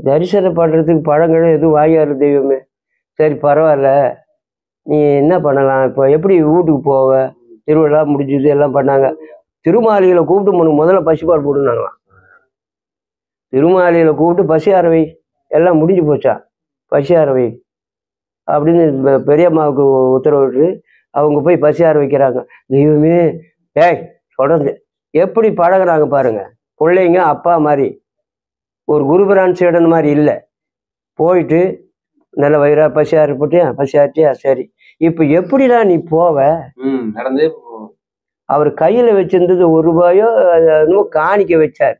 தரிசனம் பண்றதுக்கு பழங்களும் எதுவும் வாங்கியாரு தெய்வமே. சரி பரவாயில்ல, நீ என்ன பண்ணலாம் இப்போ? எப்படி வீட்டுக்கு போவ? திருவிழா முடிஞ்சது, எல்லாம் பண்ணாங்க. திருமாலிகளை கூப்பிட்டு முதல்ல பசிப்பாடு போட்டுனாங்களாம். திருமாலிகளை கூப்பிட்டு பசி அறவை, எல்லாம் முடிஞ்சு போச்சா, பசி அறவை அப்படின்னு பெரியம்மாவுக்கு உத்தரவிட்டு அவங்க போய் பசி ஆற வைக்கிறாங்க. தெய்வமே ஏய் தொடர்ந்து எப்படி பழகுறாங்க பாருங்க. பிள்ளைங்க அப்பா மாதிரி, ஒரு குருபிரான் சீடன் மாதிரி இல்லை. போயிட்டு நல்ல வயிறா பசி ஆறு போட்டியா, பசி ஆட்டியா, சரி இப்போ எப்படிடா நீ போவ? நடந்தே. அவர் கையில வச்சிருந்தது 1 ரூபாயோ என்னமோ காணிக்க வச்சார்.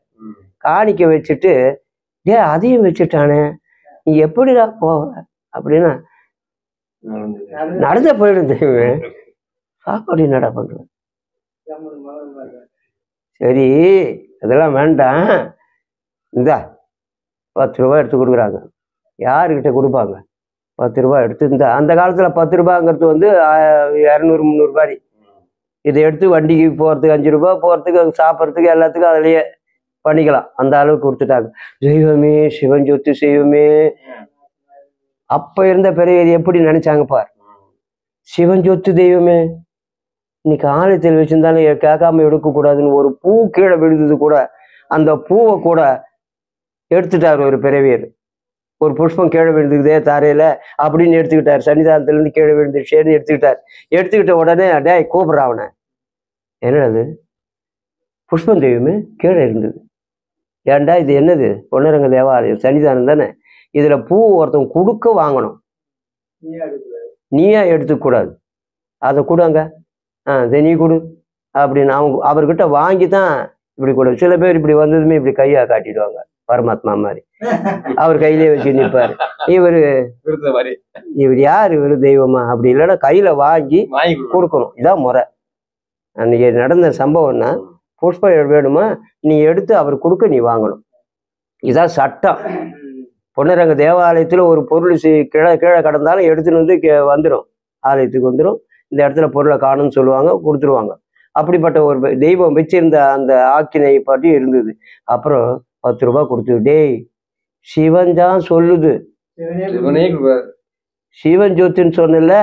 காணிக்க வச்சுட்டு அதையும் வச்சுட்டானே, நீ எப்படிடா போவ அப்படின்னா, நடந்தே போயிடுங்க. சாப்பாடு என்னடா பண்ற? சரி அதெல்லாம் வேண்டாம், இந்தா 10 ரூபாய் எடுத்து கொடுக்குறாங்க. யாருக்கிட்ட கொடுப்பாங்க? 10 ரூபாய் எடுத்து, இந்த அந்த காலத்துல 10 ரூபாங்கிறது வந்து 200-300 ரூபாய். இதை எடுத்து வண்டிக்கு போறதுக்கு 5 ரூபாய், போறதுக்கு சாப்பிட்றதுக்கு எல்லாத்துக்கும் அதுலயே பண்ணிக்கலாம். அந்த அளவுக்கு கொடுத்துட்டாங்க. தெய்வமே சிவன் சொத்து செய்வமே. அப்ப இருந்த பெரிய எப்படி நினைச்சாங்க பார். சிவன் சொத்து தெய்வமே, இன்னைக்கு ஆலயத்தில் வச்சிருந்தாலும் கேட்காம எடுக்கக்கூடாதுன்னு ஒரு பூ கீழே விழுந்தது கூட, அந்த பூவை கூட எடுத்துட்டார் ஒரு பிறவியர். ஒரு புஷ்பம் கீழே விழுந்துக்குதே தாரையில அப்படின்னு எடுத்துக்கிட்டார். சன்னிதானத்துல இருந்து கீழே விழுந்துச்சேன்னு எடுத்துக்கிட்டார். எடுத்துக்கிட்ட உடனே டேய் கூப்பிட்றா அவனை. என்னது? புஷ்பம் தெய்வமே கீழே இருந்தது. ஏன்டா இது என்னது? பொன்னரங்க தேவாலயம் சன்னிதானம் தானே, இதுல பூ ஒருத்தன் கொடுக்க வாங்கணும், நீயே எடுத்துக்கூடாது. அதை கொடுங்க, நீ கொடு அப்படின்னு அவங்க அவர்கிட்ட வாங்கி தான் இப்படி கொடு. சில பேர் இப்படி வந்ததுமே இப்படி கையா காட்டிடுவாங்க, பரமாத்மா மாதிரி. அவர் கையிலே வச்சு நிற்பாரு. இவர் யாரு? இவரு தெய்வமா? அப்படி இல்லைன்னா கையில வாங்கி கொடுக்கணும். இதான் முறை. அன்னைக்கு நடந்த சம்பவம்னா, புஷ்பம் வேணுமா, நீ எடுத்து அவர் கொடுக்க நீ வாங்கணும். இதான் சட்டம். பொன்னரங்க தேவாலயத்தில் ஒரு பொருள் கீழே கீழே கடந்தாலும் எடுத்துன்னு வந்து வந்துடும், ஆலயத்துக்கு வந்துடும். இந்த இடத்துல பொருளை காணும்னு சொல்லுவாங்க, கொடுத்துருவாங்க. அப்படிப்பட்ட ஒரு தெய்வம் வச்சிருந்த அந்த ஆக்கினை பாட்டி இருந்தது. அப்புறம் 10 ரூபாய் கொடுத்து, டேய் சிவன் தான் சொல்லுது, சிவன் ஜோதின்னு சொன்னல,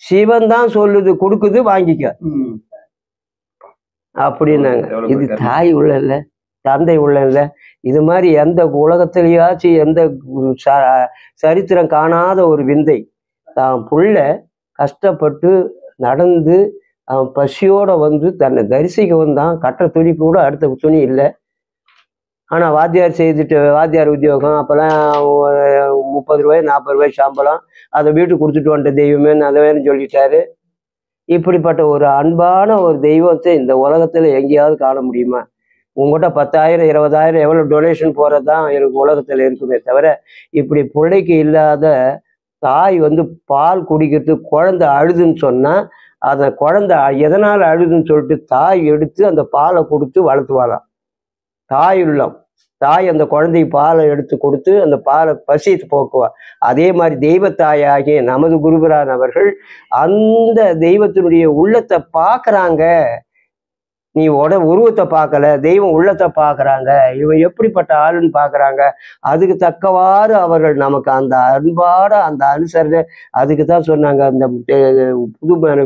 சிவன் தான் சொல்லுது, கொடுக்குது, வாங்கிக்க அப்படின்னாங்க. இது தாய் உள்ளல, தந்தை உள்ளல. இது மாதிரி எந்த உலகத்திலேயாச்சும் எந்த சரித்திரம் காணாத ஒரு விந்தை. தான் புள்ள கஷ்டப்பட்டு நடந்து அவன் பசியோட வந்து தன்னை தரிசிக்க வந்தான். கட்டுற துணி கூட அடுத்த துணி இல்லை. ஆனால் வாத்தியார் செய்துட்டு, வாத்தியார் உத்தியோகம் அப்போல்லாம் 30 ரூபாய் 40 ரூபாய் சம்பளம், அதை வீட்டுக்கு கொடுத்துட்டு வந்துட்ட தெய்வமேன்னு அதை வேணும்னு சொல்லிட்டாரு. இப்படிப்பட்ட ஒரு அன்பான ஒரு தெய்வத்தை இந்த உலகத்தில் எங்கேயாவது காண முடியுமா? உங்கள்கிட்ட 10,000 20,000 எவ்வளோ டொனேஷன் போகிறது தான் எனக்கு உலகத்தில் இருக்குமே தவிர, இப்படி பிள்ளைக்கு இல்லாத தாய் வந்து பால் குடிக்கிறதுக்கு குழந்தை அழுதுன்னு சொன்னால், அந்த குழந்தை எதனால் அழுதுன்னு சொல்லிட்டு தாய் எடுத்து அந்த பாலை கொடுத்து வளர்த்துவாளாம். தாய் உள்ளம், தாய் அந்த குழந்தைக்கு பாலை எடுத்து கொடுத்து அந்த பாலை பசியை போக்குவா. அதே மாதிரி தெய்வத்தாயாகிய நமது குருபரானவர்கள் அந்த தெய்வத்தினுடைய உள்ளத்தை பார்க்குறாங்க. நீ உருவத்தை பார்க்கல, தெய்வம் உள்ளத்தை பார்க்குறாங்க. இவன் எப்படிப்பட்ட ஆளுன்னு பார்க்குறாங்க. அதுக்கு தக்கவாறு அவர்கள் நமக்கு அந்த அன்பாட அந்த அனுசரணை. அதுக்கு தான் சொன்னாங்க, அந்த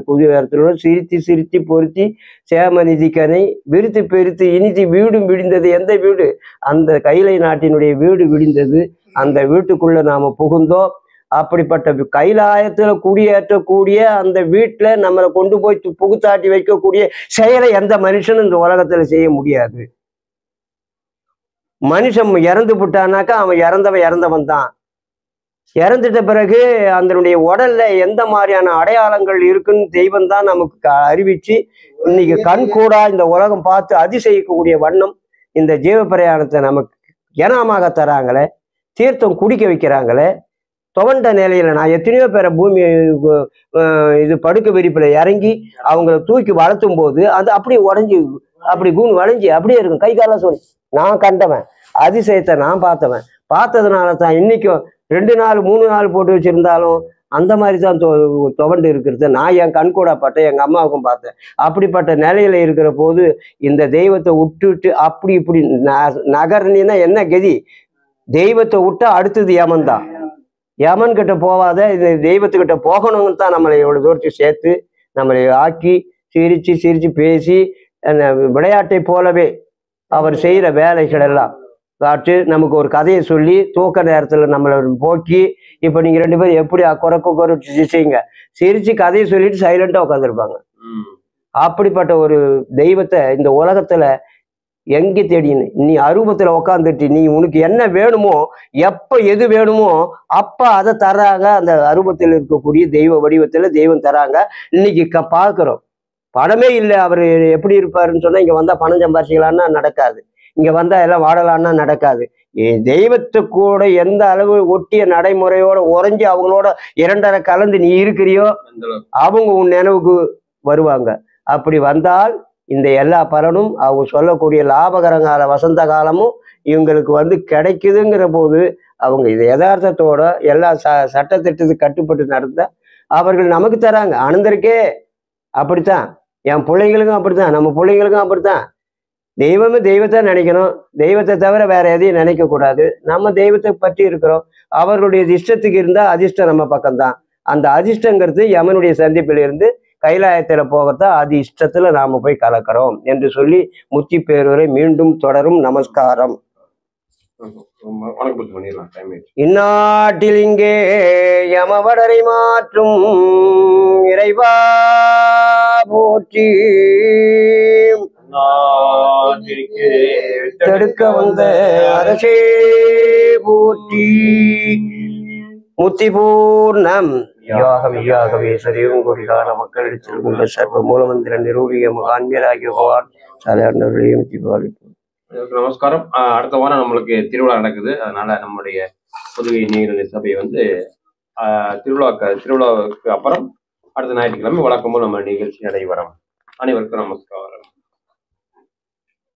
புது இடத்துல சிரித்தி சிரித்தி பொருத்தி சேமநிதிக்கனை விருத்தி பெருத்து இனிதி வீடும் விடிந்தது. எந்த வீடு? அந்த கைலை நாட்டினுடைய வீடு விடிந்தது. அந்த வீட்டுக்குள்ள நாம புகுந்தோம். அப்படிப்பட்ட கைலாயத்துல குடியேற்றக்கூடிய அந்த வீட்டுல நம்மளை கொண்டு போய் புகுத்தாட்டி வைக்கக்கூடிய செயலை எந்த மனுஷனும் இந்த உலகத்துல செய்ய முடியாது. மனுஷன் இறந்து விட்டானாக்கா அவன் இறந்தவன் தான். இறந்துட்ட பிறகு அதனுடைய உடல்ல எந்த மாதிரியான அடையாளங்கள் இருக்குன்னு தெய்வம் தான் நமக்கு அறிவிச்சு இன்னைக்கு கண்கூடா இந்த உலகம் பார்த்து அதிசயிக்கக்கூடிய வண்ணம் இந்த ஜீவ பிரயாணத்தை நமக்கு இனமாக தராங்களே, தீர்த்தம் குடிக்க வைக்கிறாங்களே. துவண்ட நிலையில நான் எத்தனையோ பேரை பூமி இது படுக்க விரிப்புல இறங்கி அவங்கள தூக்கி வளர்த்தும் போது அது அப்படியே உடஞ்சி அப்படி கூண் வளைஞ்சி அப்படியே இருக்கும். கை காலம் சொல்லி நான் கண்டவன், அதிசயத்தை நான் பார்த்ததுனால தான் இன்னைக்கும் 2 நாள் 3 நாள் போட்டு வச்சிருந்தாலும் அந்த மாதிரி தான் துவண்டு இருக்கிறது. நான் என் கண்கூடா பார்த்தேன், எங்க அம்மாவுக்கும் பார்த்தேன். அப்படிப்பட்ட நிலையில இருக்கிற போது இந்த தெய்வத்தை விட்டுட்டு அப்படி இப்படி நகர்னா என்ன கதி? தெய்வத்தை விட்டா அடுத்தது யமன் தான். யமன் கிட்ட போவாத, இந்த தெய்வத்துக்கிட்ட போகணும்னு தான் நம்மளை எவ்வளவு தூரத்துக்கு சேர்த்து நம்மளை ஆக்கி சிரிச்சு பேசி விளையாட்டை போலவே அவர் செய்யற வேலைகள் எல்லாம் காட்டு நமக்கு ஒரு கதையை சொல்லி தூக்க நேரத்துல நம்மளை போக்கி, இப்ப நீங்க 2 பேரும் எப்படி குறைச்சு செய்யுங்க, சிரிச்சு கதையை சொல்லிட்டு சைலண்டா உட்காந்துருப்பாங்க. அப்படிப்பட்ட ஒரு தெய்வத்தை இந்த உலகத்துல எங்கே தேடின்னு நீ அரூபத்துல உக்காந்துட்டு நீ உனக்கு என்ன வேணுமோ எப்ப எது வேணுமோ அப்ப அதை தர்றாங்க. அந்த அரூபத்தில் இருக்கக்கூடிய தெய்வ வடிவத்துல தெய்வம் தராங்க. இன்னைக்கு பார்க்கிறோம். பணமே இல்லை, அவர் எப்படி இருப்பாருன்னு சொன்னா இங்க வந்தா பணம் சம்பாரிச்சிக்கலான்னா நடக்காது, இங்க வந்தா எல்லாம் வாடலான்னா நடக்காது. தெய்வத்தை கூட எந்த அளவு ஒட்டிய நடைமுறையோட உறைஞ்சி அவங்களோட 2.5 கலந்து நீ இருக்கிறியோ அவங்க உன் நினைவுக்கு வருவாங்க. அப்படி வந்தால் இந்த எல்லா பலனும் அவங்க சொல்லக்கூடிய லாபகரங்கால வசந்த காலமும் இவங்களுக்கு வந்து கிடைக்குதுங்கிற போது அவங்க இது யதார்த்தத்தோட எல்லா சட்டத்திட்டத்துக்கு கட்டுப்பட்டு நடந்த அவர்கள் நமக்கு தராங்க. ஆனந்தருக்கே அப்படித்தான், என் பிள்ளைங்களுக்கும் அப்படித்தான், நம்ம பிள்ளைங்களுக்கும் அப்படித்தான். தெய்வமே தெய்வத்தை நினைக்கணும், தெய்வத்தை தவிர வேற எதையும் நினைக்க கூடாது. நம்ம தெய்வத்தை பற்றி இருக்கிறோம். அவர்களுடைய இஷ்டத்துக்கு இருந்தா அதிர்ஷ்டம் நம்ம பக்கம்தான். அந்த அதிர்ஷ்டங்கிறது யமனுடைய சந்திப்பில் இருந்து கைலாயத்துல போகத்தா அது இஷ்டத்துல நாம போய் கலக்கிறோம் என்று சொல்லி முத்தி பேருரை மீண்டும் தொடரும். நமஸ்காரம். இந்நாட்டில் இங்கே யமவடரை மாற்றும் இறைவா போற்றி, தடுக்க வந்த அரசே போற்றி. முத்தி பூர்ணம் யாகவே சரியும் கொடிகான மக்களிடத்தில் உள்ள சர்வ மூலமந்திர நிரூபிக மகான்யராகிய பகவான் சாலையாண்டவர்களையும் தீபாவளிப்போம். நமஸ்காரம். அடுத்த வாரம் நம்மளுக்கு திருவிழா நடக்குது. அதனால நம்முடைய புதுவை நீர்நிலை சபை வந்து திருவிழாவுக்கு அப்புறம் அடுத்த ஞாயிற்றுக்கிழமை வழக்கமும் நம்ம நிகழ்ச்சி நடைபெறும். அனைவருக்கும் நமஸ்காரம்.